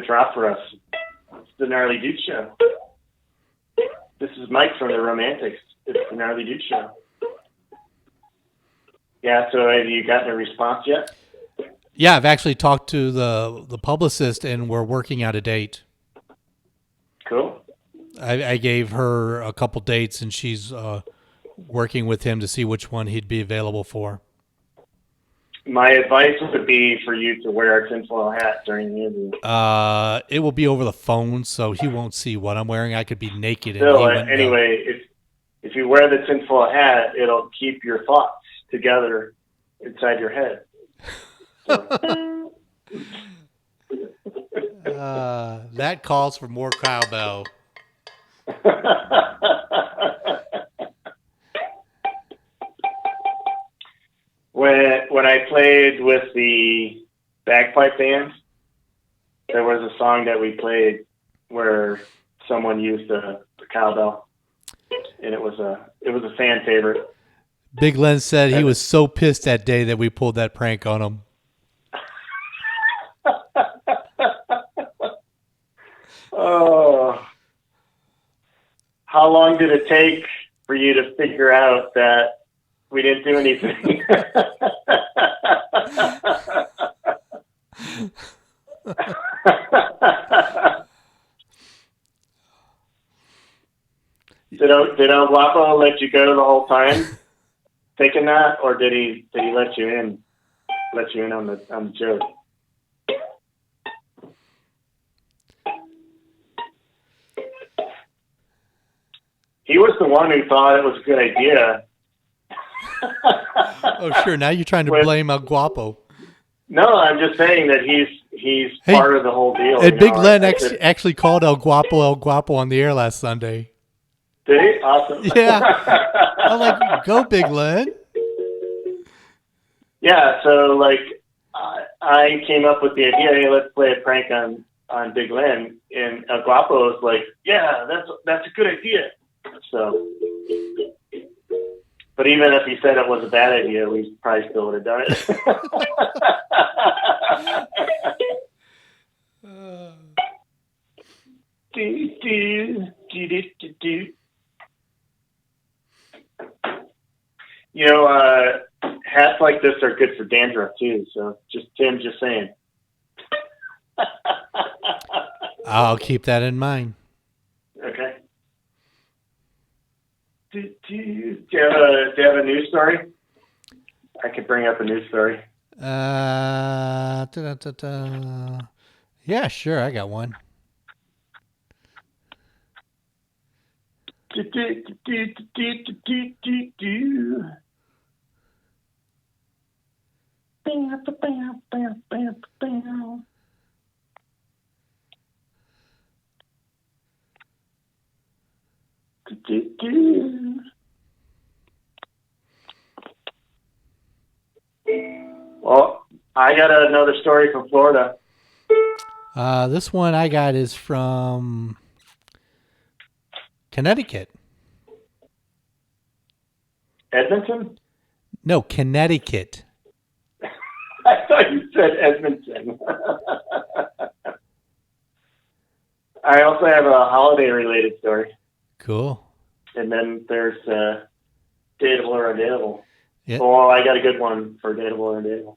drop for us. It's the Gnarly Dudes Show. This is Mike from the Romantics. It's the Gnarly Dudes Show. Yeah, so have you gotten a response yet?
Yeah, I've actually talked to the publicist, and we're working out a date.
Cool.
I gave her a couple dates, and she's working with him to see which one he'd be available for.
My advice would be for you to wear a tinfoil hat during the interview.
It will be over the phone, so he won't see what I'm wearing. I could be naked.
Still, anyway, if you wear the tinfoil hat, it'll keep your thoughts together inside your head. So.
That calls for more cowbell.
When I played with the bagpipe band, there was a song that we played where someone used the cowbell, and it was a fan favorite.
Big Len said he was so pissed that day that we pulled that prank on him.
Oh, how long did it take for you to figure out that we didn't do anything? Did El Guapo let you go the whole time thinking that, or did he let you in on the joke? He was the one who thought it was a good idea.
Oh, sure. Now you're trying to blame El Guapo.
No, I'm just saying that he's part of the whole deal.
And Big Len actually called El Guapo on the air last Sunday.
Did he? Awesome.
Yeah. I'm like, go Big Len.
Yeah, so I came up with the idea, hey, let's play a prank on Big Len, and El Guapo was like, yeah, that's a good idea. So, but even if he said it was a bad idea, we probably still would have done it. Hats like this are good for dandruff too. So, just saying.
I'll keep that in mind.
Okay. Do you have a news story? I could bring up a news story.
Yeah, sure. I got one.
Well, I got another story from Florida.
This one I got is from Connecticut.
Edmonton?
No, Connecticut.
I thought you said Edmonton. I also have a holiday-related story.
Cool.
And then there's Dateable or Undateable.
Yep.
Well, I got a good one for Dateable or Undateable.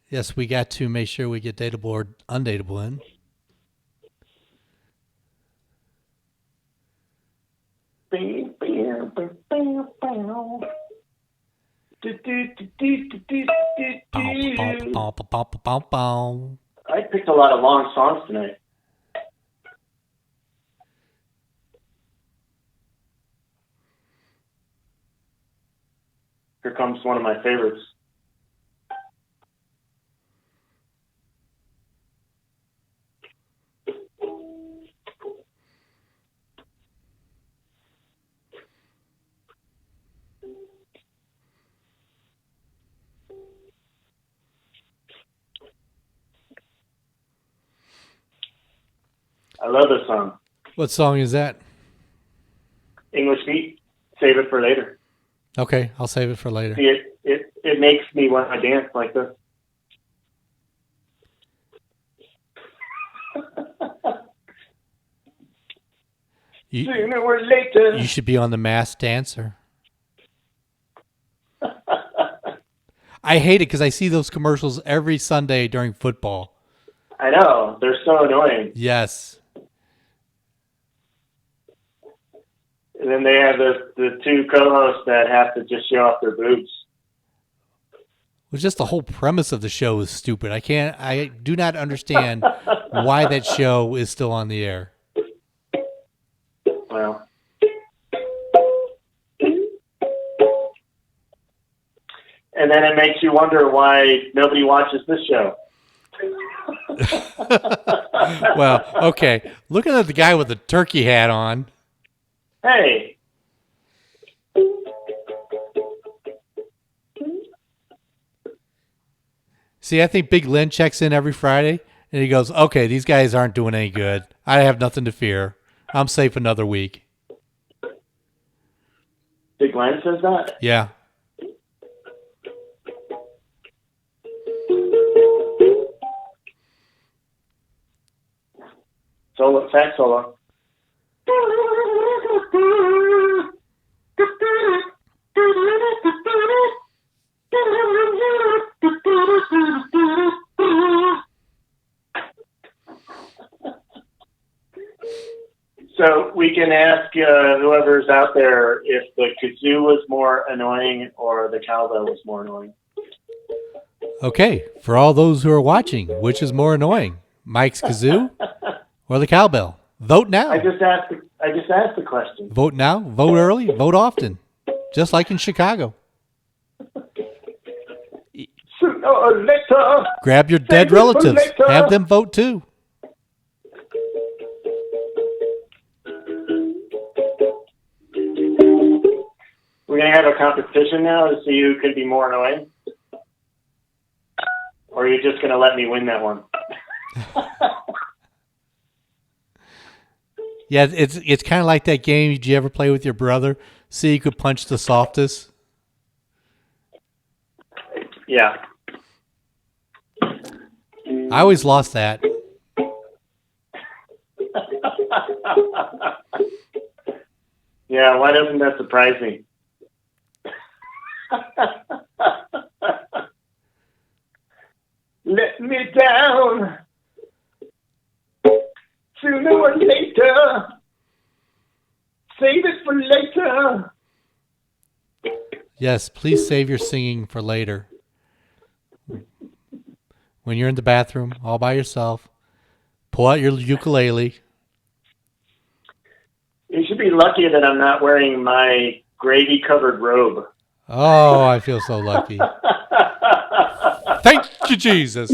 Yes, we got to make sure we get Dateable or Undateable in.
I picked a lot of long songs tonight. Here comes one of my favorites. I love this song.
What song is that?
English Beat. Save it for later.
Okay, I'll save it for later.
See, it makes me want to dance like this. Sooner or later.
You should be on The Masked Dancer. I hate it because I see those commercials every Sunday during football.
I know. They're so annoying.
Yes.
And then they have the two co-hosts that have to just show off their boobs.
Well, just the whole premise of the show is stupid. I do not understand why that show is still on the air.
Well. And then it makes you wonder why nobody watches this show.
Well, okay. Looking at the guy with the turkey hat on.
Hey.
See, I think Big Lynn checks in every Friday, and he goes, okay, these guys aren't doing any good. I have nothing to fear. I'm safe another week.
Big Glenn says that?
Yeah.
Solo, sax solo. So we can ask whoever's out there if the kazoo was more annoying or the cowbell was more annoying.
Okay, for all those who are watching, which is more annoying, Mike's kazoo or the cowbell? Vote now.
I just asked the question.
Vote now, vote early, vote often, just like in Chicago.
Sooner or later.
Grab your dead relatives, have them vote too.
We're going to have a competition now to see who can be more annoying? Or are you just going to let me win that one?
Yeah, it's kind of like that game. Did you ever play with your brother? See who could punch the softest?
Yeah.
I always lost that.
Yeah, why doesn't that surprise me? Let me down. Sooner or later. Save it for later.
Yes, please save your singing for later. When you're in the bathroom, all by yourself, pull out your ukulele.
You should be lucky that I'm not wearing my gravy-covered robe.
Oh, I feel so lucky. Thank you, Jesus.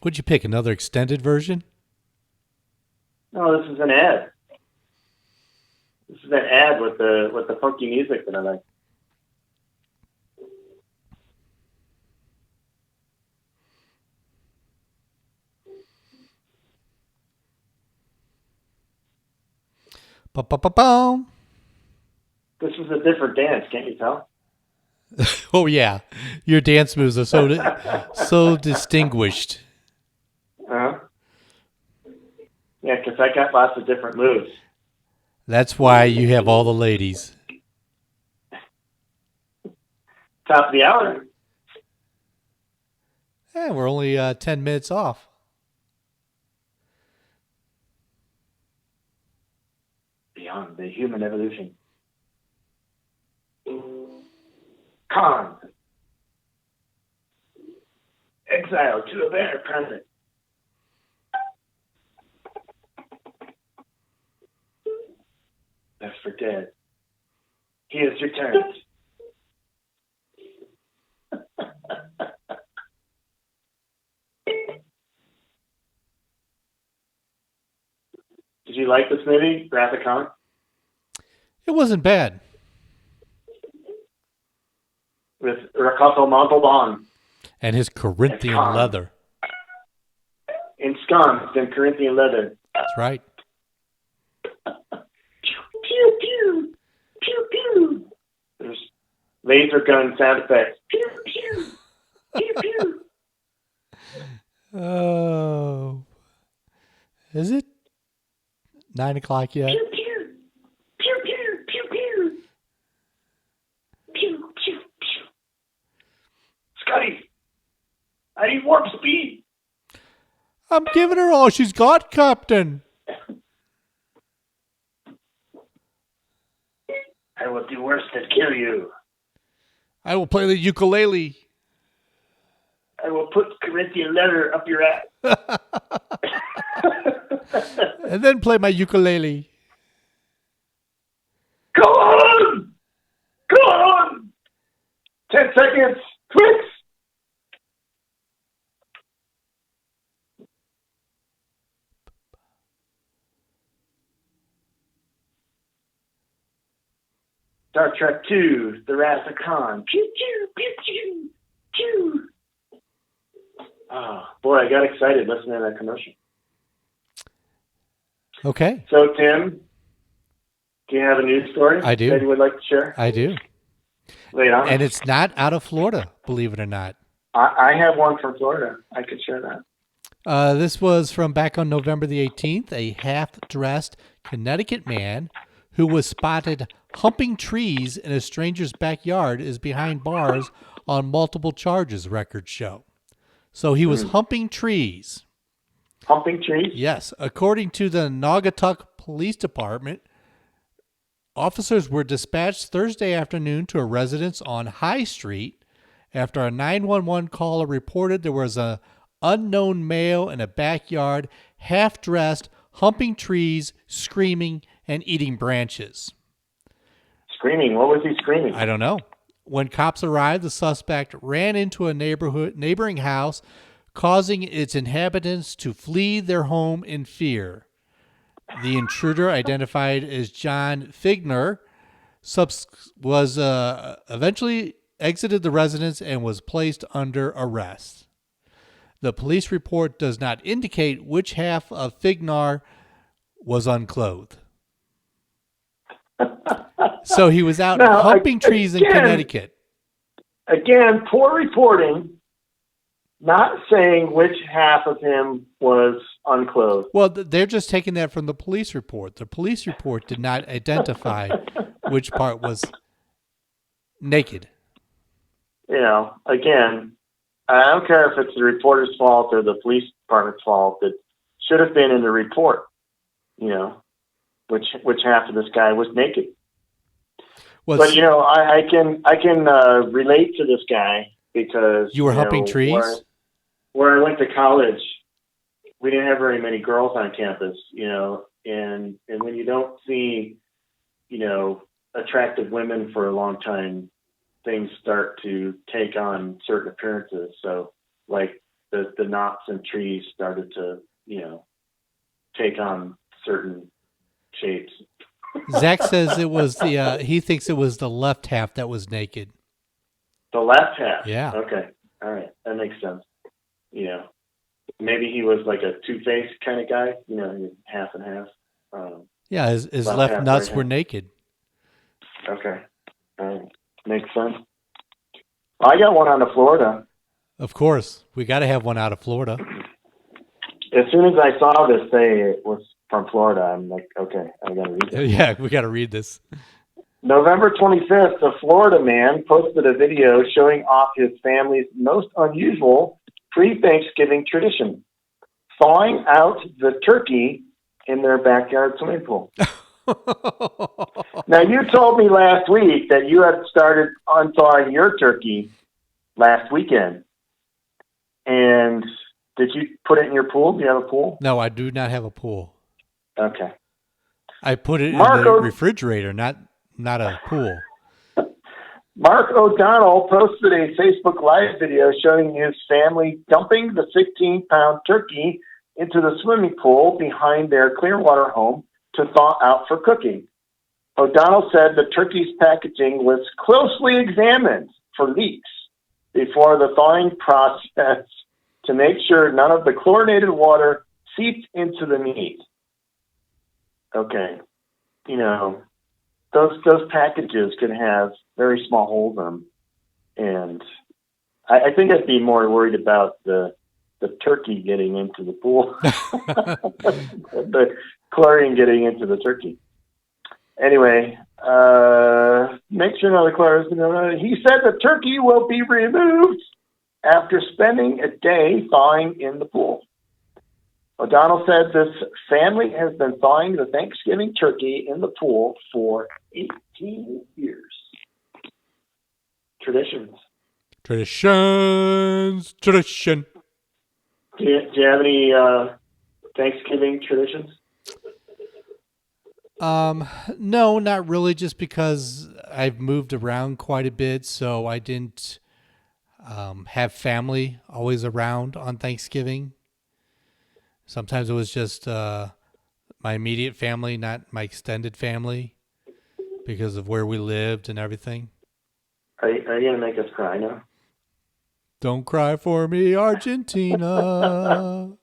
Would you pick another extended version?
No, this is an ad. This is an ad with the funky music that I like.
Ba-ba-ba-boom.
This is a different dance, can't you tell?
Oh yeah, your dance moves are so distinguished.
Uh-huh. Yeah, because I got lots of different moves.
That's why you have all the ladies.
Top of the hour.
Yeah, we're only 10 minutes off.
Beyond the human evolution. Con. Exile to a better present. Left for dead. He has returned. Did you like this movie, Graphic Con?
It wasn't bad.
With Ricardo Montalban.
And his Corinthian leather.
Ensconced in Corinthian leather.
That's right.
Pew, pew. Pew, pew. There's laser gun sound effects. Pew, pew. Pew, pew.
Oh. Is it 9 o'clock yet?
Pew, pew. Pew, pew. Pew, pew. Pew, pew, pew. Scotty, I need warp speed.
I'm giving her all she's got, Captain.
I will do worse than kill you.
I will play the ukulele.
I will put Corinthian leather up your ass.
And then play my ukulele.
Go on! Go on! 10 seconds! Twix! Star Trek II, The Wrath of Khan. Pew, pew, pew, pew, pew. Oh, boy, I got excited listening to that commercial.
Okay.
So, Tim, do you have a news story
I do.
that you would like to share?
I do.
Lay it on.
And it's not out of Florida, believe it or not.
I have one from Florida. I could share that.
This was from back on November the 18th. A half-dressed Connecticut man who was spotted humping trees in a stranger's backyard is behind bars on multiple charges, records show. So he was humping trees.
Humping trees?
Yes. According to the Naugatuck Police Department, officers were dispatched Thursday afternoon to a residence on High Street after a 911 caller reported there was an unknown male in a backyard, half-dressed, humping trees, screaming, and eating branches.
Screaming? What was he screaming?
I don't know. When cops arrived, the suspect ran into a neighboring house, causing its inhabitants to flee their home in fear. The intruder, identified as John Figner, was eventually exited the residence and was placed under arrest. The police report does not indicate which half of Figner was unclothed. So he was out humping trees in Connecticut.
Again, poor reporting, not saying which half of him was unclothed.
Well, they're just taking that from the police report. The police report did not identify which part was naked.
You know, again, I don't care if it's the reporter's fault or the police department's fault. It should have been in the report, you know, which half of this guy was naked. Well, but you know, I can relate to this guy because
you were humping trees.
Where I went to college, we didn't have very many girls on campus, you know, and when you don't see, you know, attractive women for a long time, things start to take on certain appearances. So, like, the knots and trees started to, take on certain shapes.
Zach says it was he thinks it was the left half that was naked.
The left half?
Yeah.
Okay. All right. That makes sense. Maybe he was like a two-faced kind of guy, half and half.
Yeah, his left nuts were naked.
Okay. All right. Makes sense. I got one out of Florida.
Of course. We got to have one out of Florida.
As soon as I saw this say it was from Florida, I'm like, okay, I got to read it.
Yeah, we got to read this.
November 25th, a Florida man posted a video showing off his family's most unusual pre-Thanksgiving tradition, thawing out the turkey in their backyard swimming pool. Now, you told me last week that you had started unthawing your turkey last weekend. And did you put it in your pool? Do you have a pool?
No, I do not have a pool.
Okay.
I put it in the refrigerator, not a pool.
Mark O'Donnell posted a Facebook Live video showing his family dumping the 16-pound turkey into the swimming pool behind their Clearwater home to thaw out for cooking. O'Donnell said the turkey's packaging was closely examined for leaks before the thawing process to make sure none of the chlorinated water seeped into the meat. Okay. Those packages can have very small holes in them. And I think I'd be more worried about the turkey getting into the pool. The chlorine getting into the turkey. Anyway, make sure none of the chlorine. He said the turkey will be removed after spending a day thawing in the pool. O'Donnell said this family has been thawing the Thanksgiving turkey in the pool for 18 years. Traditions.
Tradition.
Do you have any Thanksgiving traditions?
No, not really, just because I've moved around quite a bit, so I didn't have family always around on Thanksgiving. Sometimes it was just my immediate family, not my extended family, because of where we lived and everything.
Are you going to make us cry now?
Don't cry for me, Argentina.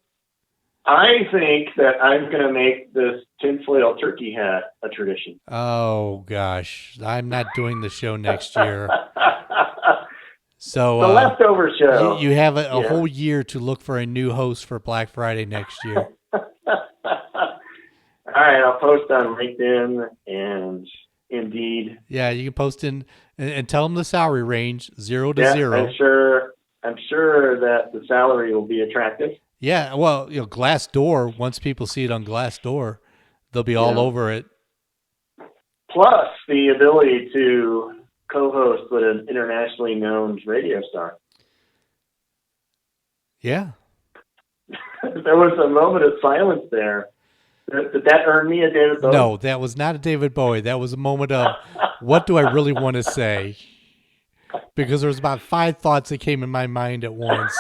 I think that I'm going to make this tinfoil turkey hat a tradition.
Oh, gosh. I'm not doing the show next year. So
the leftover show.
You have a whole year to look for a new host for Black Friday next year.
All right, I'll post on LinkedIn and Indeed.
Yeah, you can post in and tell them the salary range 0 to 0.
I'm sure that the salary will be attractive.
Yeah, well, Glassdoor. Once people see it on Glassdoor, they'll be all over it.
Plus the ability to co-host with an internationally known radio star.
Yeah.
There was a moment of silence there. Did that earn me a David Bowie?
No, that was not a David Bowie. That was a moment of, what do I really want to say? Because there was about 5 thoughts that came in my mind at once.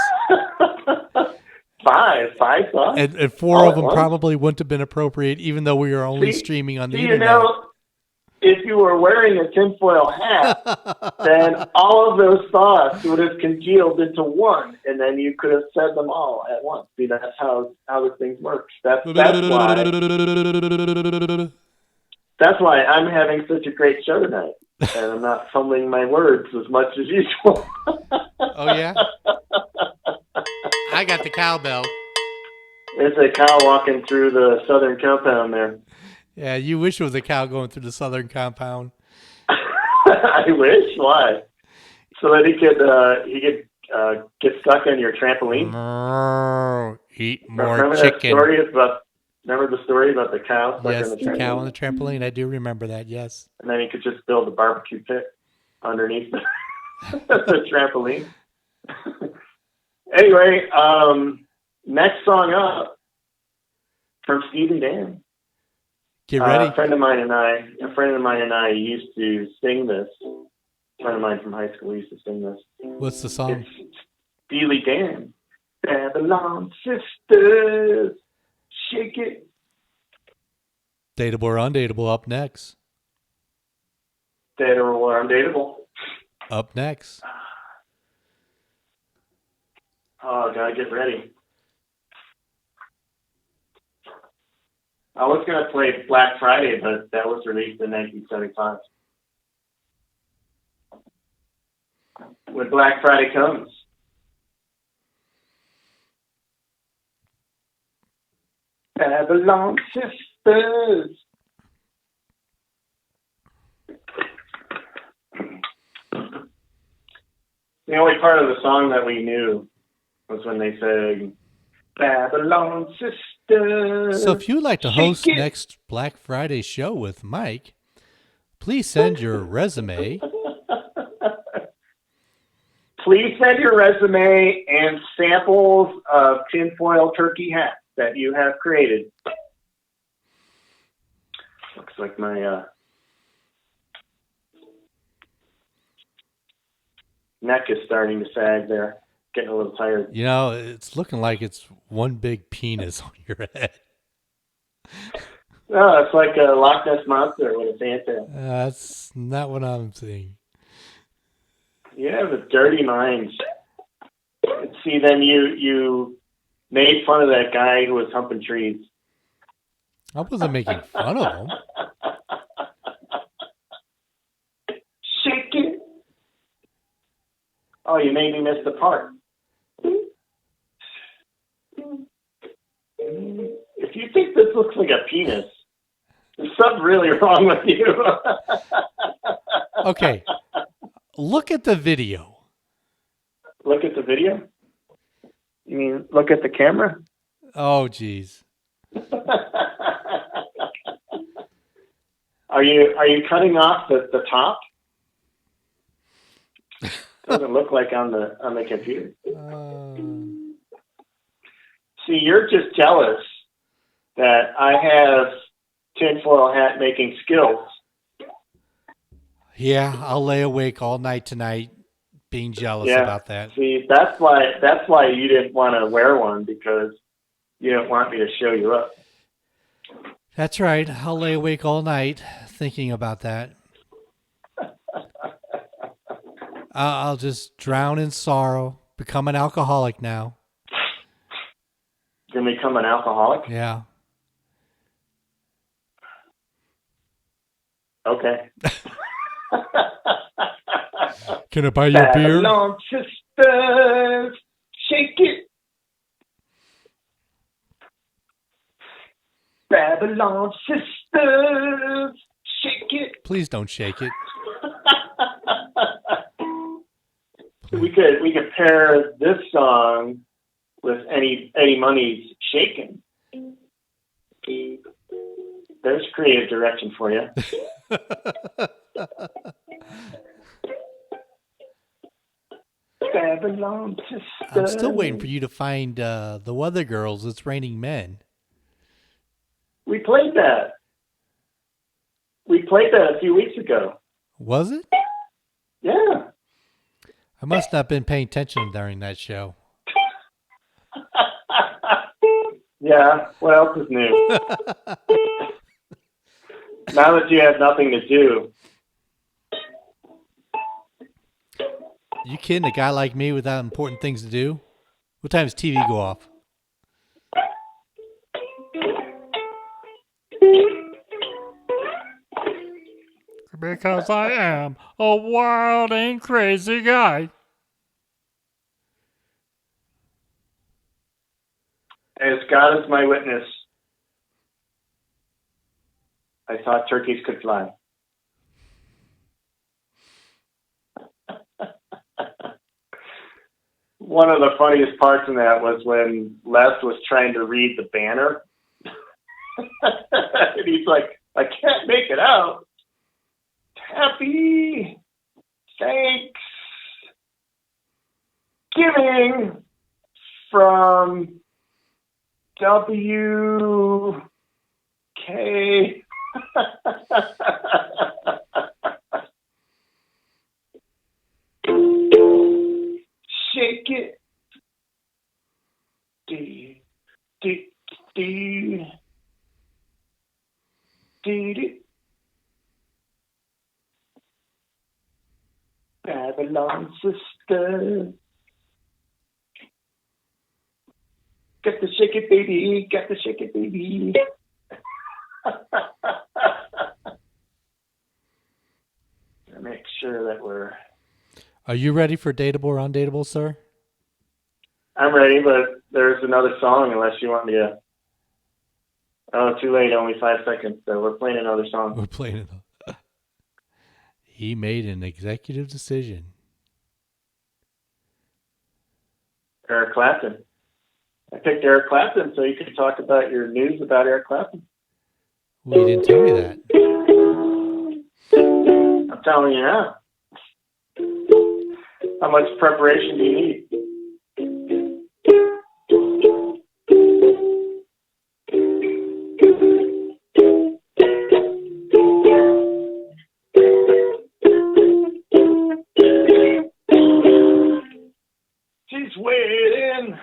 Five thoughts?
And 4 of them probably wouldn't have been appropriate, even though we were only streaming on the internet.
If you were wearing a tinfoil hat, then all of those thoughts would have congealed into one, and then you could have said them all at once. See, that's how this thing works. That's why I'm having such a great show tonight, and I'm not fumbling my words as much as usual.
Oh, yeah? I got the cowbell.
There's a cow walking through the southern compound there.
Yeah, you wish it was a cow going through the southern compound.
I wish. Why? So that he could get stuck on your trampoline.
Eat more
remember
chicken.
Remember the story about the cow stuck
yes,
on the trampoline?
The cow on the trampoline. I do remember that. Yes.
And then he could just build a barbecue pit underneath the trampoline. Anyway, next song up from Steve and Dan.
Get ready.
A friend of mine and I used to sing this. A friend of mine from high school used to sing this.
What's the song?
It's Steely Dan. Babylon Sisters, shake it.
Dateable or Undateable up next.
Dateable or Undateable.
Up next.
Oh, gotta get ready. I was gonna play Black Friday, but that was released in 1975. When Black Friday comes. Babylon Sisters. The only part of the song that we knew was when they sang Babylon Sisters.
So if you would like to host next Black Friday show with Mike, please send your resume.
Please send your resume and samples of tinfoil turkey hats that you have created. Looks like my neck is starting to sag there. Getting a little tired.
You know, it's looking like it's one big penis on your head.
No, it's like a Loch Ness Monster with a fantail.
That's not what I'm seeing.
You have a dirty mind. See, then you made fun of that guy who was humping trees.
I wasn't making fun of him.
Shake it. Oh, you made me miss the part. If you think this looks like a penis, there's something really wrong with you.
Okay. Look at the video.
Look at the video? You mean look at the camera?
Oh, geez.
Are you cutting off the top? Doesn't look like on the computer. See, you're just jealous that I have tinfoil hat making skills.
Yeah, I'll lay awake all night tonight being jealous about that.
See, that's why you didn't want to wear one, because you didn't want me to show you up.
That's right. I'll lay awake all night thinking about that. I'll just drown in sorrow, become an alcoholic now.
You're going to become an alcoholic?
Yeah.
Okay.
Can I buy you a beer?
Babylon Sisters, shake it. Babylon Sisters, shake it.
Please don't shake it.
We could pair this song with Eddie Money's "Shakin'." There's creative direction for you. Babylon Sisters.
I'm still waiting for you to find the Weather Girls. It's Raining Men.
We played that. We played that a few weeks ago.
Was it?
Yeah.
I must not have been paying attention during that show.
Yeah, what else is new? Now that you have nothing to do.
You kidding? A guy like me without important things to do? What time does TV go off? Because I am a wild and crazy guy.
As God is my witness, I thought turkeys could fly. One of the funniest parts in that was when Les was trying to read the banner. And he's like, I can't make it out. Happy Thanksgiving from WK. Shake it. dee, dee, dee. Babylon sister. Got to shake it, baby. Got to shake it, baby. Make sure that we're.
Are you ready for Dateable or Undateable, sir?
I'm ready, but there's another song unless you want me to. Oh, too late. Only 5 seconds. So we're playing another song.
We're playing it. He made an executive decision.
Eric Clapton. I picked Eric Clapton so you could talk about your news about Eric Clapton.
Well, you didn't tell me that.
I'm telling you now. How much preparation do you need? She's waiting.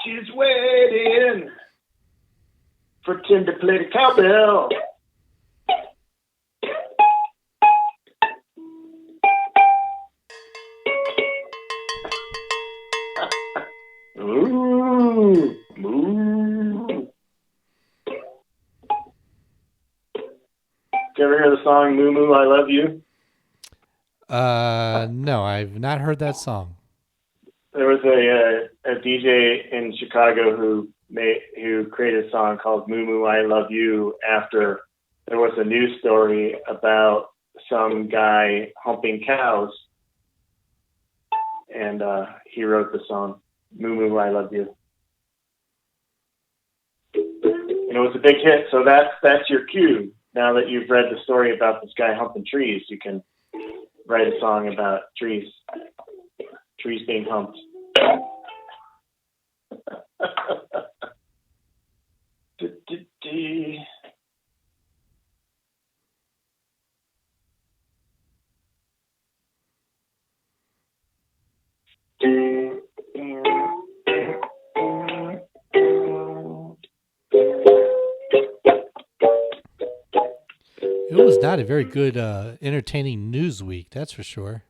She's waiting for Tim to play the cowbell. Ooh, ooh. Did you ever hear the song Moo Moo, I Love You?
No, I've not heard that song.
There was a DJ in Chicago who created a song called Moo Moo, I Love You after there was a news story about some guy humping cows. And he wrote the song Moo Moo, I Love You. And it was a big hit, so that's your cue. Now that you've read the story about this guy humping trees, you can write a song about trees being humped.
It was not a very good, entertaining news week, that's for sure.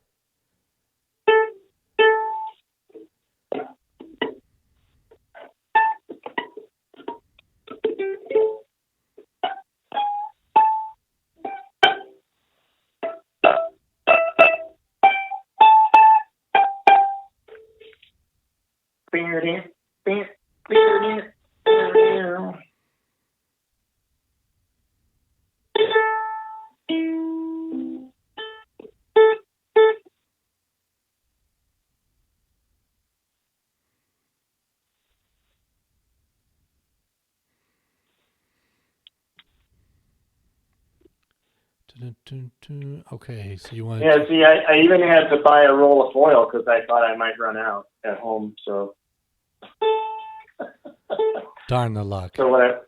Okay, so you want to...
Yeah, see, I even had to buy a roll of foil because I thought I might run out at home. So
Darn the luck.
So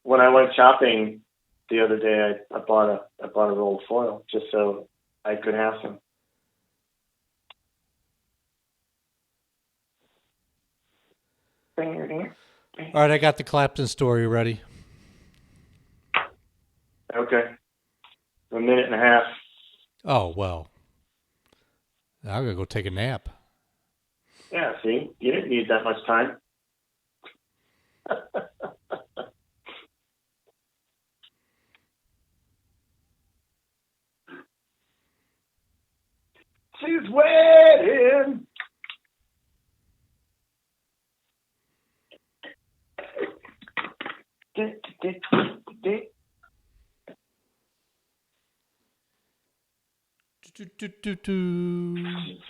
when I went shopping the other day, I bought a roll of foil just so I could have some.
All right, I got the Clapton story ready.
Okay. A minute and a half.
Oh, well. I'm going to go take a nap.
Yeah, see? You didn't need that much time. She's waiting. She's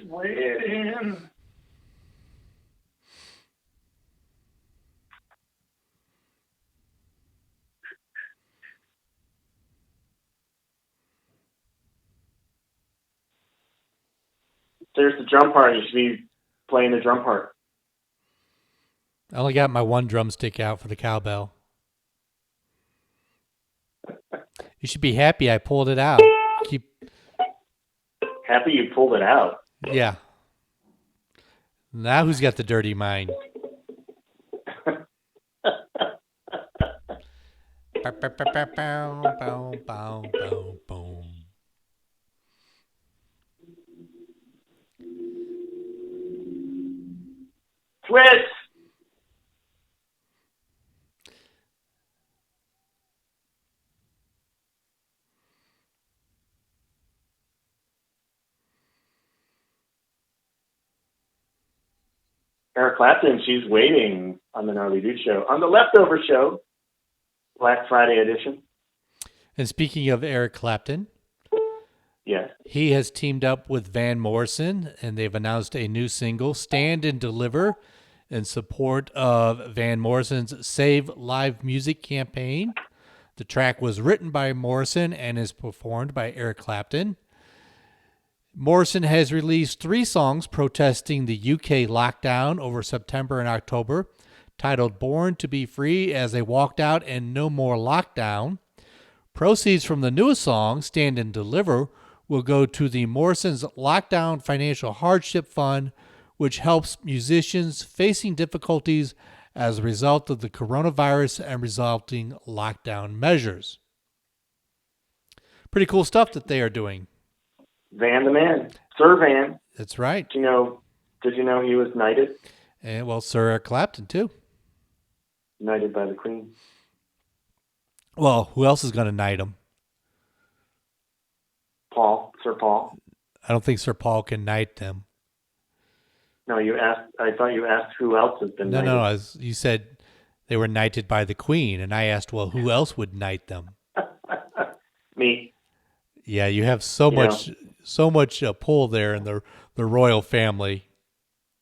waiting. There's the drum part. You should be playing the drum part.
I only got my one drumstick out for the cowbell. You should be happy I pulled it out.
Happy you pulled it out.
Yeah. Now who's got the dirty mind?
Twist! Eric Clapton, she's waiting on the Gnarly Dudes Show. On the Leftover Show, Black Friday edition.
And speaking of Eric Clapton,
Yes.
he has teamed up with Van Morrison, and they've announced a new single, Stand and Deliver, in support of Van Morrison's Save Live Music campaign. The track was written by Morrison and is performed by Eric Clapton. Morrison has released 3 songs protesting the UK lockdown over September and October, titled Born to Be Free as They Walked Out and No More Lockdown. Proceeds from the newest song, Stand and Deliver, will go to the Morrison's Lockdown Financial Hardship Fund, which helps musicians facing difficulties as a result of the coronavirus and resulting lockdown measures. Pretty cool stuff that they are doing.
Van the man. Sir Van.
That's right.
Did you know he was knighted?
And well, Sir Eric Clapton too.
Knighted by the Queen.
Well, who else is going to knight him?
Sir Paul.
I don't think Sir Paul can knight them.
No, I thought you asked who else has been knighted.
No. You said they were knighted by the Queen, and I asked, well, who else would knight them?
Me.
Yeah, you have so much pull there in the royal family.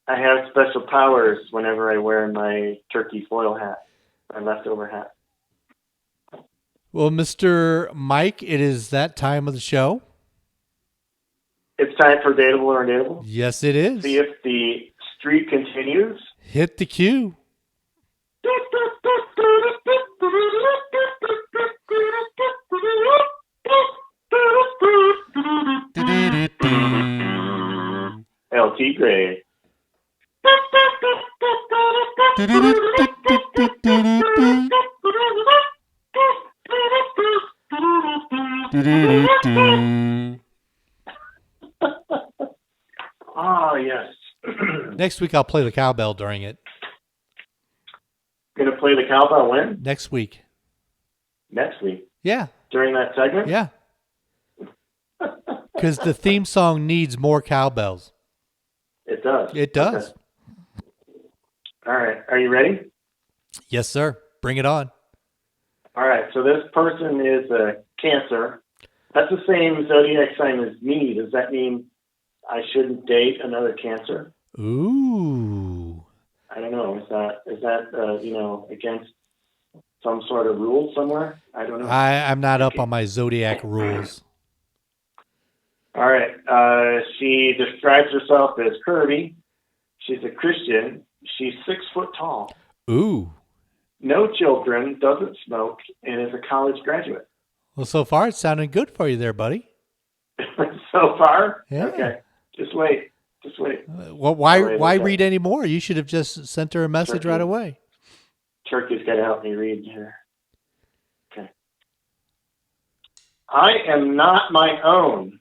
I have special powers whenever I wear my turkey foil hat, my leftover hat.
Well, Mr. Mike, it is that time of the show.
It's time for Dateable or Undateable.
Yes, it is.
See if the streak continues.
Hit the cue.
LT Gray. Ah, yes.
Next week, I'll play the cowbell during it.
Going to play the cowbell when?
Next week.
Next week?
Yeah.
During that segment?
Yeah. Because the theme song needs more cowbells.
It does.
It does.
Okay. All right. Are you ready?
Yes, sir. Bring it on.
All right. So this person is a Cancer. That's the same zodiac sign as me. Does that mean I shouldn't date another Cancer?
Ooh.
I don't know. Is that against some sort of rule somewhere? I don't know.
I'm not up on my zodiac rules.
All right. She describes herself as curvy. She's a Christian. She's 6 foot tall.
Ooh.
No children, doesn't smoke, and is a college graduate.
Well, so far it's sounding good for you there, buddy.
So far?
Yeah.
Okay. Just wait.
Well, why read any more? You should have just sent her a message right away.
Turkey's got to help me read here. Okay. I am not my own.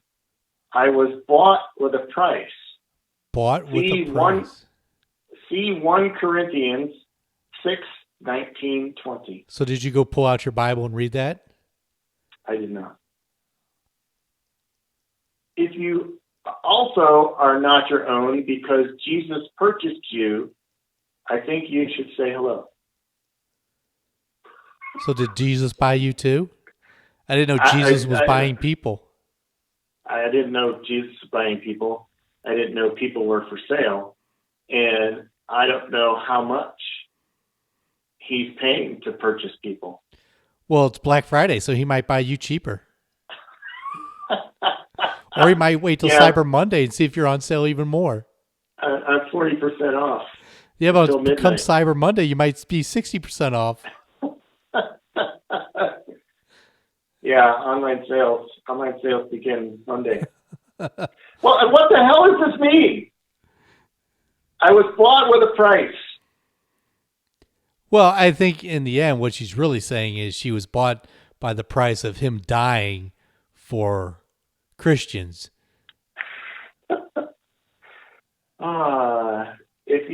I was bought with a price.
Bought with a price.
See 1 Corinthians 6:19-20.
So did you go pull out your Bible and read that?
I did not. If you also are not your own because Jesus purchased you, I think you should say hello.
So did Jesus buy you too? I didn't know Jesus was buying people.
I didn't know Jesus was buying people. I didn't know people were for sale. And I don't know how much he's paying to purchase people.
Well, it's Black Friday, so he might buy you cheaper. Or he might wait till Cyber Monday and see if you're on sale even more.
I'm 40% off.
Yeah, but come Cyber Monday, you might be 60% off.
Yeah, online sales begin Monday. Well, and what the hell does this mean? I was bought with a price.
Well, I think in the end, what she's really saying is she was bought by the price of him dying for Christians.
If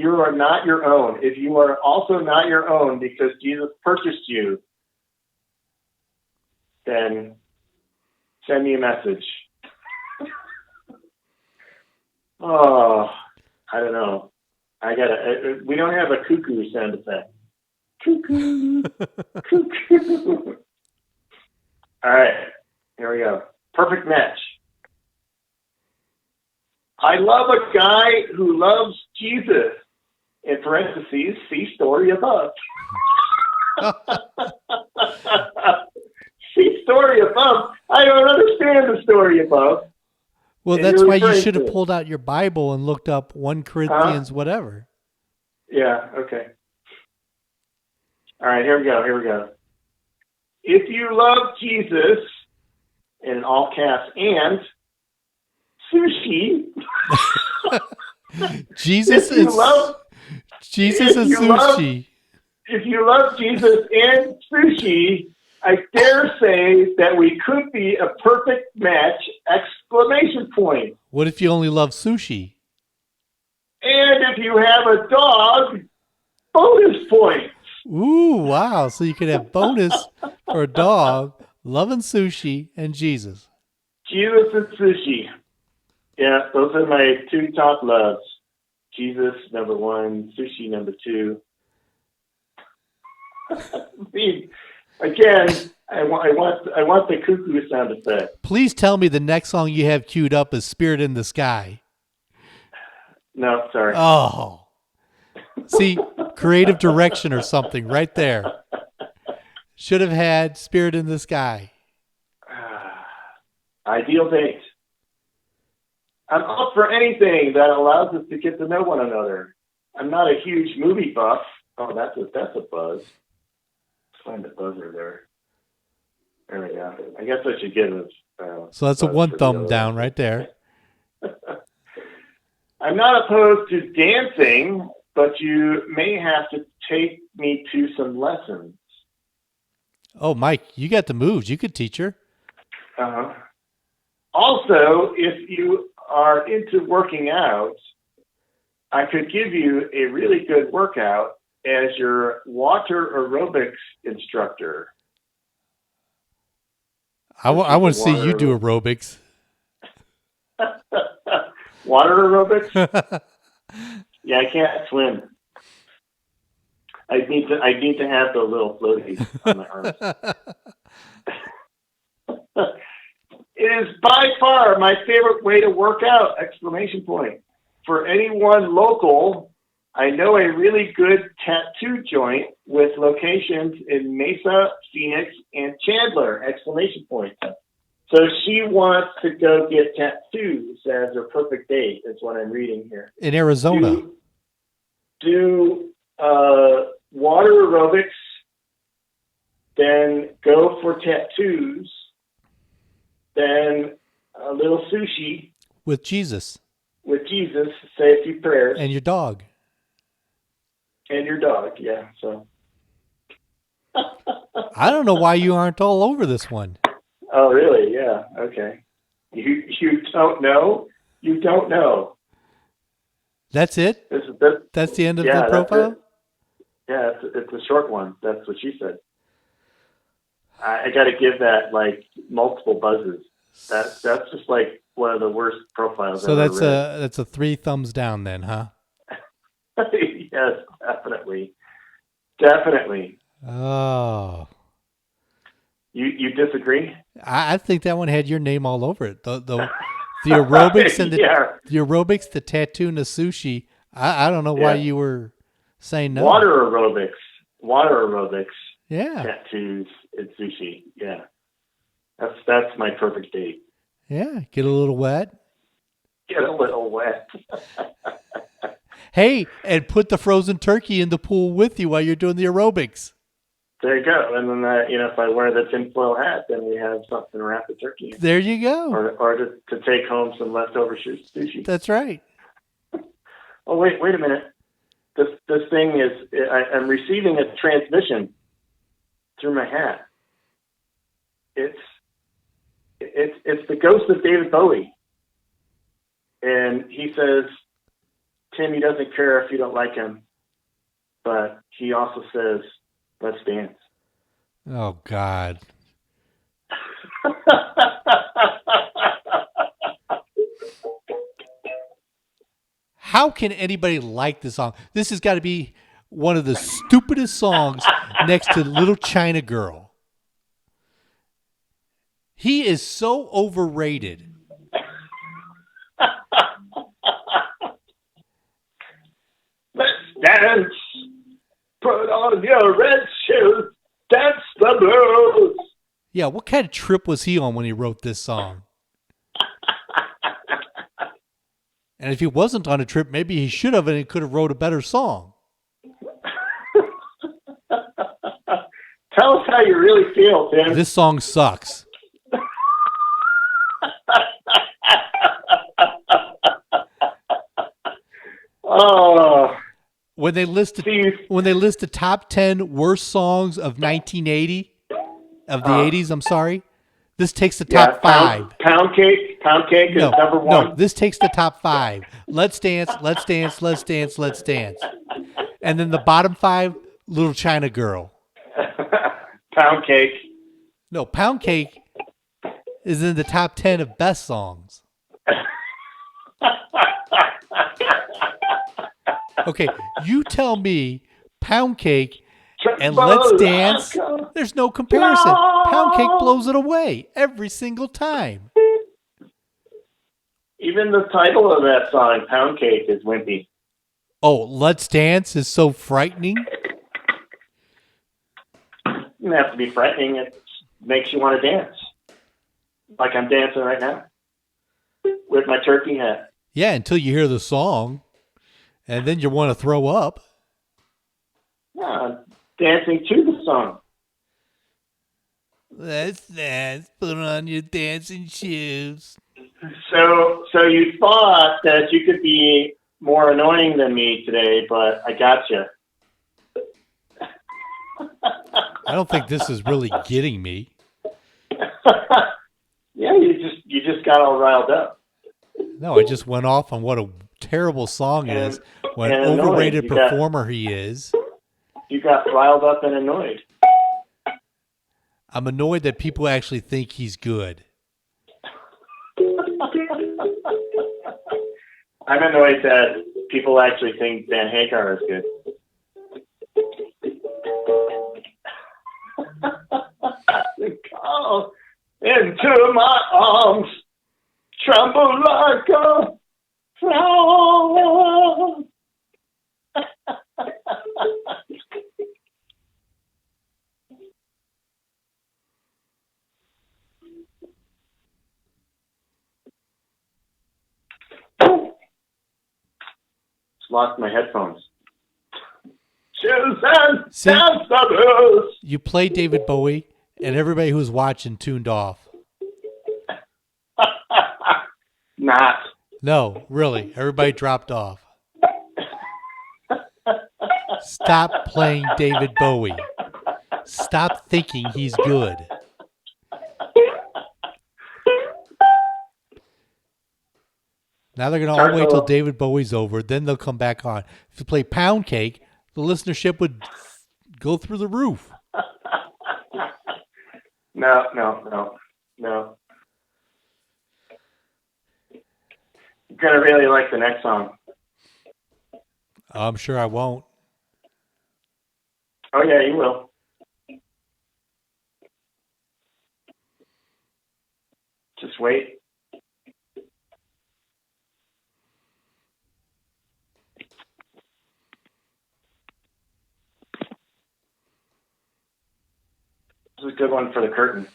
you are not your own, if you are also not your own because Jesus purchased you, then send me a message. Oh, I don't know. We don't have a cuckoo sound effect. Cuckoo, cuckoo. All right, here we go. Perfect match. I love a guy who loves Jesus. In parentheses, see story above. See story above. I don't understand the story above.
Well, that's why you should have pulled out your Bible and looked up 1 Corinthians whatever.
Yeah, okay. All right, here we go. If you love Jesus, in all caps, and sushi.
Jesus and sushi.
If you love Jesus and sushi, I dare say that we could be a perfect match! Exclamation point.
What if you only love sushi?
And if you have a dog, bonus points.
Ooh, wow. So you could have bonus for a dog, loving sushi, and Jesus.
Jesus and sushi. Yeah, those are my 2 top loves. Jesus, number 1, sushi, number 2. Again, I want the cuckoo sound effect.
Please tell me the next song you have queued up is Spirit in the Sky.
No, sorry.
Oh. See, creative direction or something right there. Should have had Spirit in the Sky.
Ideal date. I'm up for anything that allows us to get to know one another. I'm not a huge movie buff. Oh, that's a buzz. Let's find the buzzer there. There we go. I guess I should give it.
So that's a 1 thumb down right there.
I'm not opposed to dancing, but you may have to take me to some lessons.
Oh, Mike, you got the moves. You could teach her.
Uh-huh. Also, if you are into working out, I could give you a really good workout as your water aerobics instructor.
I want to see you do aerobics.
Water aerobics? Yeah, I can't swim. I need to have the little floaties on my arms. It is by far my favorite way to work out! Exclamation point. For anyone local, I know a really good tattoo joint with locations in Mesa, Phoenix, and Chandler! Exclamation point. So she wants to go get tattoos as her perfect date, is what I'm reading here.
In Arizona.
Do water aerobics, then go for tattoos, then a little sushi.
With Jesus.
With Jesus, say a few prayers.
And your dog.
And your dog, yeah. So.
I don't know why you aren't all over this one.
Oh, really? Yeah. Okay. You don't know? You don't know.
That's it? That's the end of the profile?
Yeah, it's a short one. That's what she said. I got to give that like multiple buzzes. That's just like one of the worst profiles.
So that's a 3 thumbs down then, huh?
Yes, definitely. Definitely.
Oh.
You disagree?
I think that one had your name all over it. The aerobics and the aerobics, the tattoo, and the sushi. I don't know why you were saying no.
Water aerobics.
Yeah.
Tattoos and sushi. Yeah. That's my perfect date.
Yeah. Get a little wet.
Get a little wet.
Hey, and put the frozen turkey in the pool with you while you're doing the aerobics.
There you go. And then, if I wear the tinfoil hat, then we have something to wrap the turkey in.
There you go.
Or to take home some leftover sushi.
That's right.
Oh, wait a minute. This thing is, I'm receiving a transmission through my hat. It's the ghost of David Bowie. And he says, Tim, he doesn't care if you don't like him, but he also says, let's dance.
Oh, God. How can anybody like this song? This has got to be one of the stupidest songs next to Little China Girl. He is so overrated.
Let's dance. Put on your red shoes. Dance the blues.
Yeah, what kind of trip was he on when he wrote this song? And if he wasn't on a trip, maybe he should have, and he could have wrote a better song.
Tell us how you really feel, Tim.
This song sucks.
Oh.
When they list the top 10 worst songs of 1980, of the 80s, I'm sorry, this takes the top 5.
Pound cake is number 1.
No, this takes the top 5. Let's dance, let's dance, let's dance, let's dance. And then the bottom 5, Little China Girl.
Pound cake.
No, Pound Cake is in the top 10 of best songs. Okay, you tell me Pound Cake and Let's Dance, there's no comparison. Pound Cake blows it away every single time.
Even the title of that song, Pound Cake, is wimpy.
Oh, Let's Dance is so frightening.
It doesn't have to be frightening. It makes you want to dance. Like I'm dancing right now with my turkey hat.
Yeah, until you hear the song, and then you want to throw up.
Yeah, I'm dancing to the song.
Let's dance. Put on your dancing shoes.
So you thought that you could be more annoying than me today, but I got you.
I don't think this is really getting me.
Yeah, you just got all riled up.
No, I just went off on what a terrible song it is. What an overrated performer he is.
You got riled up and annoyed.
I'm annoyed that people actually think he's good.
I'm annoyed that people actually think Van Hagar is good. Call into my arms, tremble like a flower. Lost my headphones.
See, you played David Bowie, and everybody who was watching tuned off.
Not.
No, really. Everybody dropped off. Stop playing David Bowie. Stop thinking he's good. Now they're going to all wait till David Bowie's over, then they'll come back on. If you play Pound Cake, the listenership would go through the roof.
No. You're going to really like the next song.
I'm sure I won't.
Oh, yeah, you will. Just wait. This is a good one for the curtain.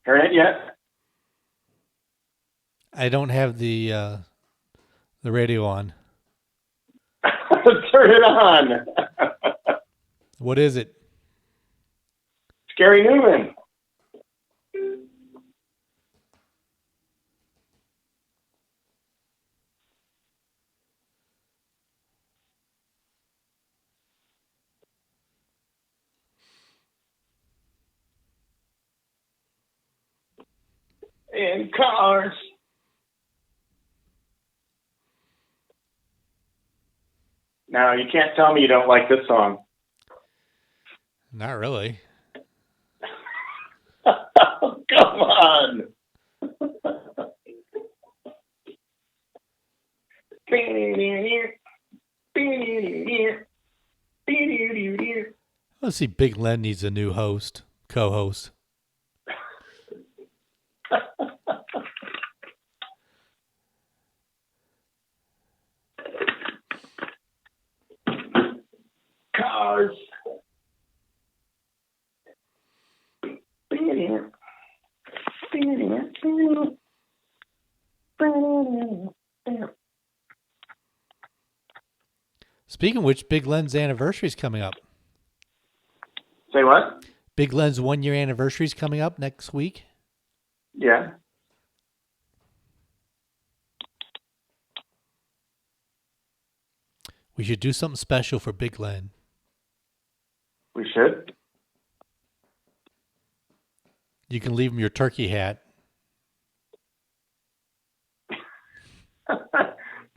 Hearing it yet?
I don't have the radio on.
Turn it on.
What is it?
Scary Newman. In cars. Now, you can't tell me you don't like this song.
Not really.
Come on.
Let's see. Big Len needs a new co-host.
Cars.
Speaking of which, Big Len's anniversary is coming up.
Say what?
Big Len's 1-year anniversary is coming up next week.
Yeah.
We should do something special for Big Len.
We should.
You can leave him your turkey hat.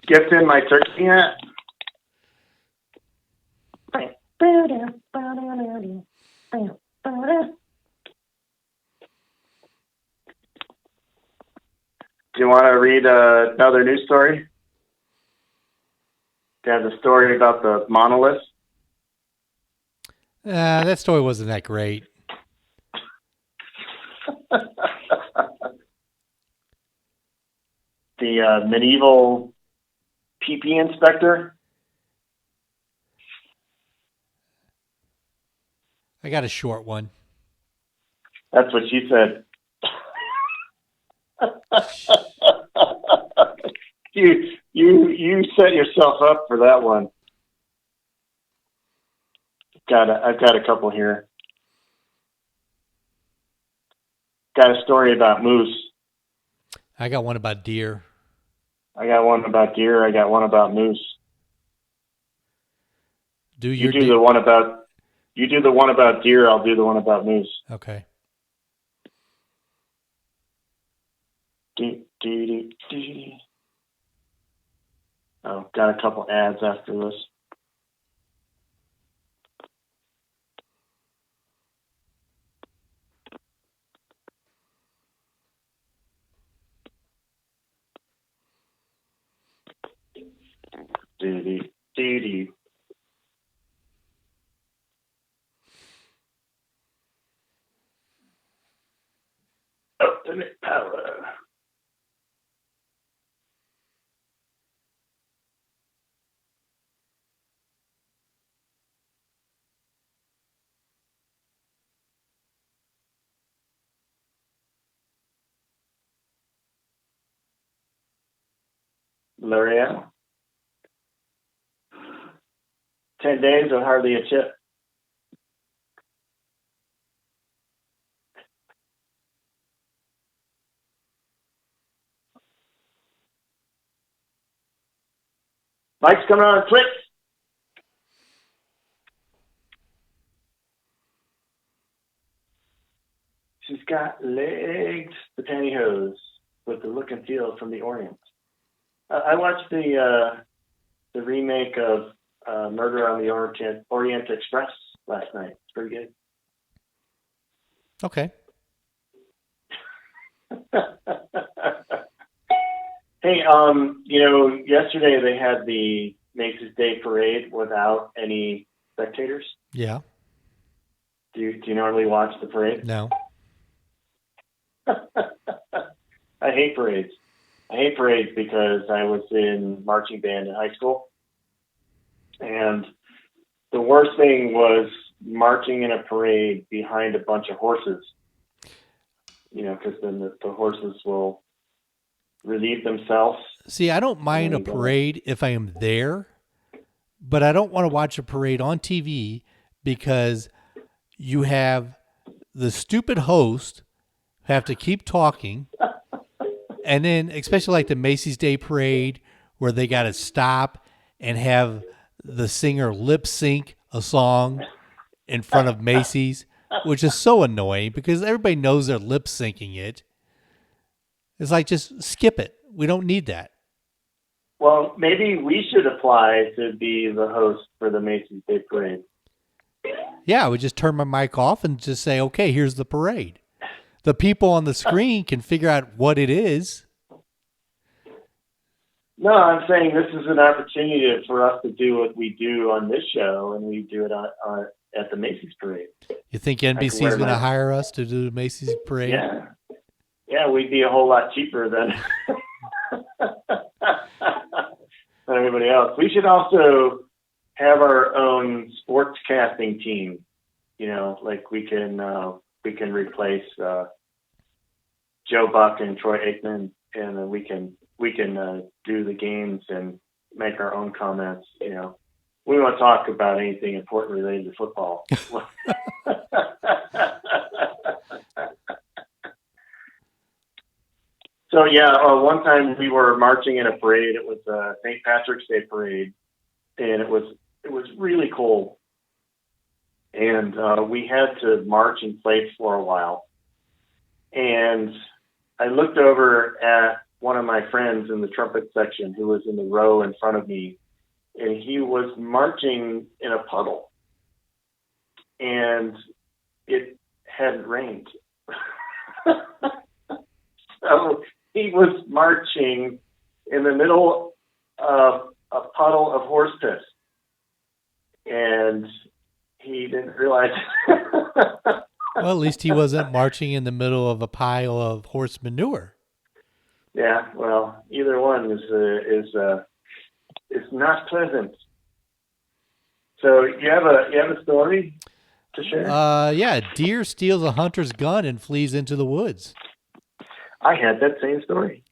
Gift in my turkey hat. Do you want to read another news story? There's a story about the monolith.
That story wasn't that great.
The medieval PP inspector.
I got a short one.
That's what she said. You set yourself up for that one. I've got a couple here. Got a story about moose.
I got one about deer.
I got one about deer. I got one about moose. You do the one about deer. I'll do the one about moose.
Okay.
Oh, got a couple ads after this. Ultimate power. L'Oreal. 10 days with hardly a chip. Mike's coming on quick. She's got legs, the pantyhose, with the look and feel from the Orient. I watched the remake of Murder on the Orient Express last night. It's pretty good.
Okay.
Hey, yesterday they had the Macy's Day Parade without any spectators.
Yeah.
Do you normally watch the parade?
No.
I hate parades. I hate parades because I was in marching band in high school. And the worst thing was marching in a parade behind a bunch of horses. Because then the horses will, relieve themselves.
See, I don't mind a parade if I am there, but I don't want to watch a parade on TV because you have the stupid host have to keep talking. And then, especially like the Macy's Day Parade, where they got to stop and have the singer lip sync a song in front of Macy's, which is so annoying because everybody knows they're lip syncing it. It's like, just skip it. We don't need that.
Well, maybe we should apply to be the host for the Macy's Day Parade.
Yeah, I would just turn my mic off and just say, okay, here's the parade. The people on the screen can figure out what it is.
No, I'm saying this is an opportunity for us to do what we do on this show, and we do it at the Macy's Parade.
You think NBC is going to hire us to do the Macy's Parade?
Yeah. Yeah, we'd be a whole lot cheaper than everybody else. We should also have our own sports casting team. You know, like we can replace Joe Buck and Troy Aikman, and then we can do the games and make our own comments. You know, we won't talk about anything important related to football. So yeah, one time we were marching in a parade. It was a St. Patrick's Day parade, and it was really cold, and we had to march in place for a while. And I looked over at one of my friends in the trumpet section who was in the row in front of me, and he was marching in a puddle, and it hadn't rained. So he was marching in the middle of a puddle of horse piss, and he didn't realize.
Well, at least he wasn't marching in the middle of a pile of horse manure.
Yeah, well, either one is not pleasant. So you have a story to share?
Yeah, deer steals a hunter's gun and flees into the woods.
I had that same story.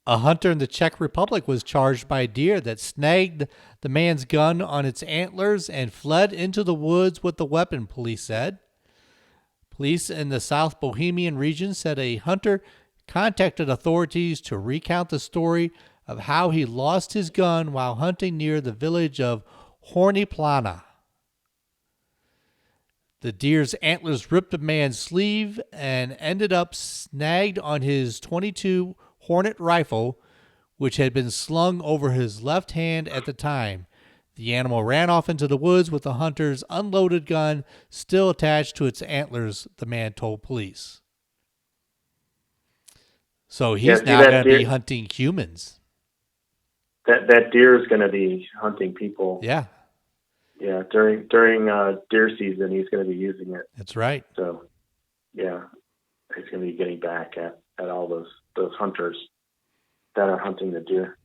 A hunter in the Czech Republic was charged by a deer that snagged the man's gun on its antlers and fled into the woods with the weapon, police said. Police in the South Bohemian region said a hunter contacted authorities to recount the story of how he lost his gun while hunting near the village of Horny Plana. The deer's antlers ripped a man's sleeve and ended up snagged on his .22 Hornet rifle, which had been slung over his left hand at the time. The animal ran off into the woods with the hunter's unloaded gun still attached to its antlers, the man told police. So he's now going to be hunting humans.
That deer is going to be hunting people.
Yeah.
Yeah, during deer season, he's going to be using it.
That's right.
So, yeah, he's going to be getting back at all those hunters that are hunting the deer.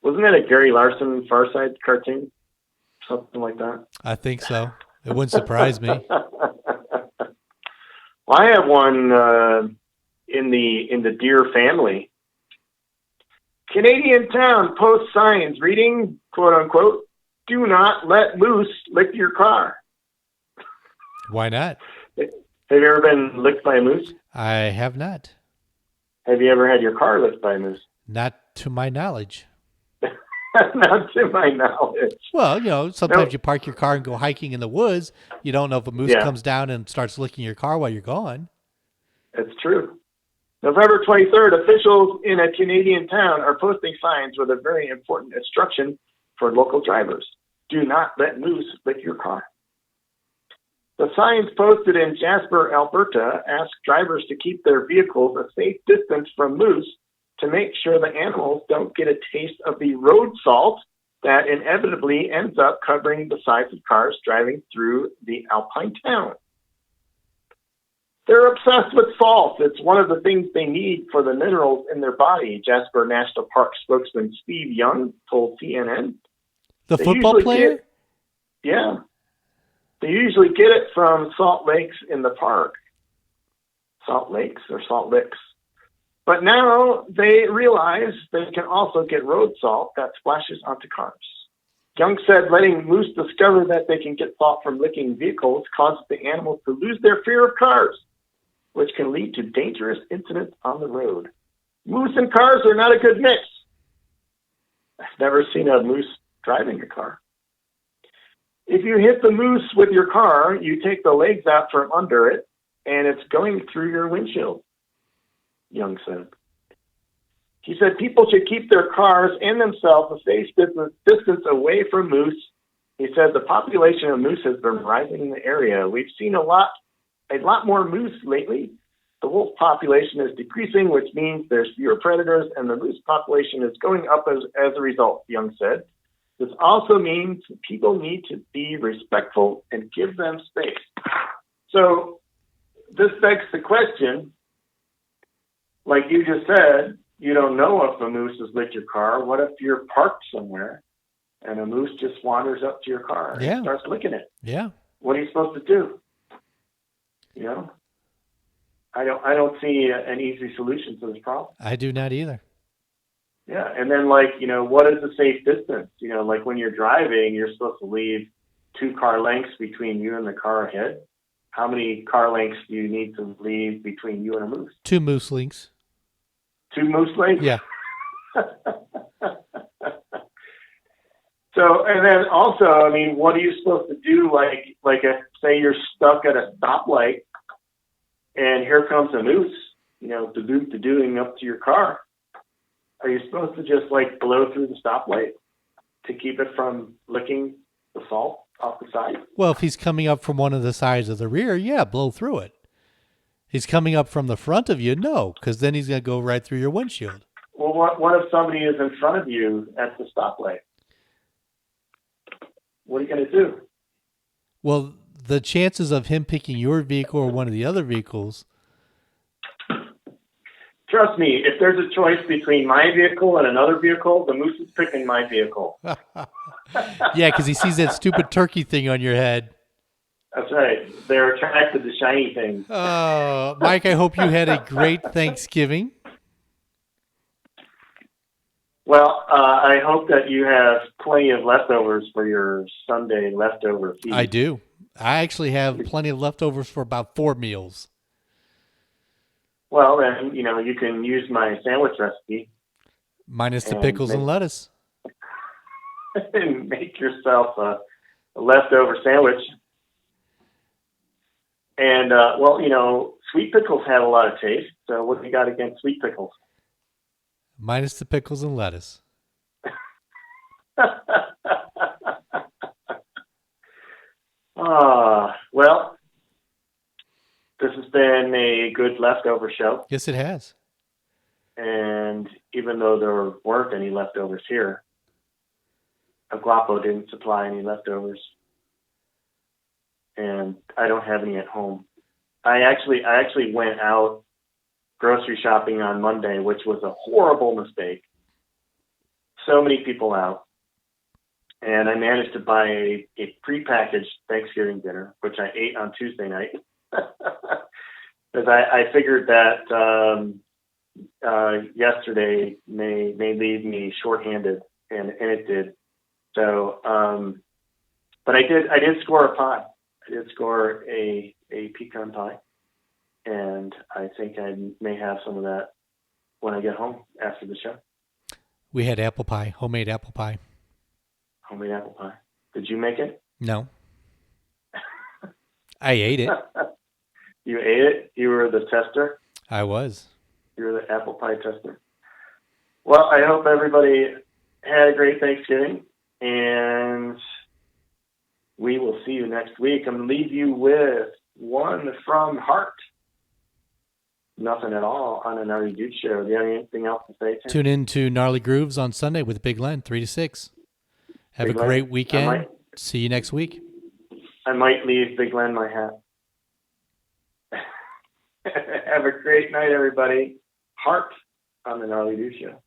Wasn't that a Gary Larson Far Side cartoon? Something like that?
I think so. It wouldn't surprise me.
Well, I have one in the deer family. Canadian town posts signs reading, quote unquote, "Do not let moose lick your car."
Why not?
Have you ever been licked by a moose?
I have not.
Have you ever had your car licked by a moose?
Not to my knowledge.
Not to my knowledge.
Well, sometimes you park your car and go hiking in the woods. You don't know if a moose comes down and starts licking your car while you're gone.
That's true. November 23rd, officials in a Canadian town are posting signs with a very important instruction for local drivers. Do not let moose lick your car. The signs posted in Jasper, Alberta, ask drivers to keep their vehicles a safe distance from moose to make sure the animals don't get a taste of the road salt that inevitably ends up covering the sides of cars driving through the alpine town. They're obsessed with salt. It's one of the things they need for the minerals in their body, Jasper National Park spokesman Steve Young told CNN.
The football player?
Yeah. They usually get it from salt lakes in the park. Salt lakes or salt licks. But now they realize they can also get road salt that splashes onto cars. Young said letting moose discover that they can get salt from licking vehicles causes the animals to lose their fear of cars, which can lead to dangerous incidents on the road. Moose and cars are not a good mix. I've never seen a moose driving a car. If you hit the moose with your car, you take the legs out from under it, and it's going through your windshield, Young said. He said people should keep their cars and themselves a safe distance away from moose. He said the population of moose has been rising in the area. We've seen a lot more moose lately. The wolf population is decreasing, which means there's fewer predators, and the moose population is going up as a result, Young said. This also means people need to be respectful and give them space. So this begs the question, like you just said, you don't know if a moose has licked your car. What if you're parked somewhere and a moose just wanders up to your car and starts licking it?
Yeah.
What are you supposed to do? You know? I don't see an easy solution to this problem.
I do not either.
Yeah, and then what is a safe distance? Like when you're driving, you're supposed to leave 2 car lengths between you and the car ahead. How many car lengths do you need to leave between you and a moose?
2 moose lengths.
2 moose lengths?
Yeah.
So, and then also, what are you supposed to do? Like if, say you're stuck at a stoplight and here comes a moose, doing up to your car. Are you supposed to just blow through the stoplight to keep it from licking the salt off the side?
Well, if he's coming up from one of the sides of the rear, yeah, blow through it. He's coming up from the front of you, no, because then he's going to go right through your windshield.
Well, what if somebody is in front of you at the stoplight? What are you going to do?
Well, the chances of him picking your vehicle or one of the other vehicles.
Trust me, if there's a choice between my vehicle and another vehicle, the moose is picking my vehicle.
Yeah, because he sees that stupid turkey thing on your head.
That's right. They're attracted to shiny things.
Mike, I hope you had a great Thanksgiving.
Well, I hope that you have plenty of leftovers for your Sunday leftover feast.
I do. I actually have plenty of leftovers for about 4 meals.
Well, then, you can use my sandwich recipe.
Minus the pickles and lettuce.
And make yourself a leftover sandwich. And, sweet pickles have a lot of taste. So what do you got against sweet pickles?
Minus the pickles and lettuce.
Well, this has been a good leftover show.
Yes, it has.
And even though there weren't any leftovers here, Aguapo didn't supply any leftovers. And I don't have any at home. I actually went out grocery shopping on Monday, which was a horrible mistake. So many people out. And I managed to buy a prepackaged Thanksgiving dinner, which I ate on Tuesday night. Because I figured that yesterday may leave me shorthanded, and it did. So, but I did score a pie. I did score a pecan pie, and I think I may have some of that when I get home after the show.
We had apple pie, homemade apple pie.
Homemade apple pie. Did you make it?
No. I ate it.
You ate it? You were the tester?
I was.
You were the apple pie tester. Well, I hope everybody had a great Thanksgiving, and we will see you next week. I'm going to leave you with one from Heart. Nothing at all on a Gnarly Dudes show. Do you have anything else to say, Tim?
Tune in to Gnarly Grooves on Sunday with Big Len, 3 to 6. Have a great weekend. See you next week.
I might leave Big Len my hat. Have a great night, everybody. Heart on the Gnarly Dudes show.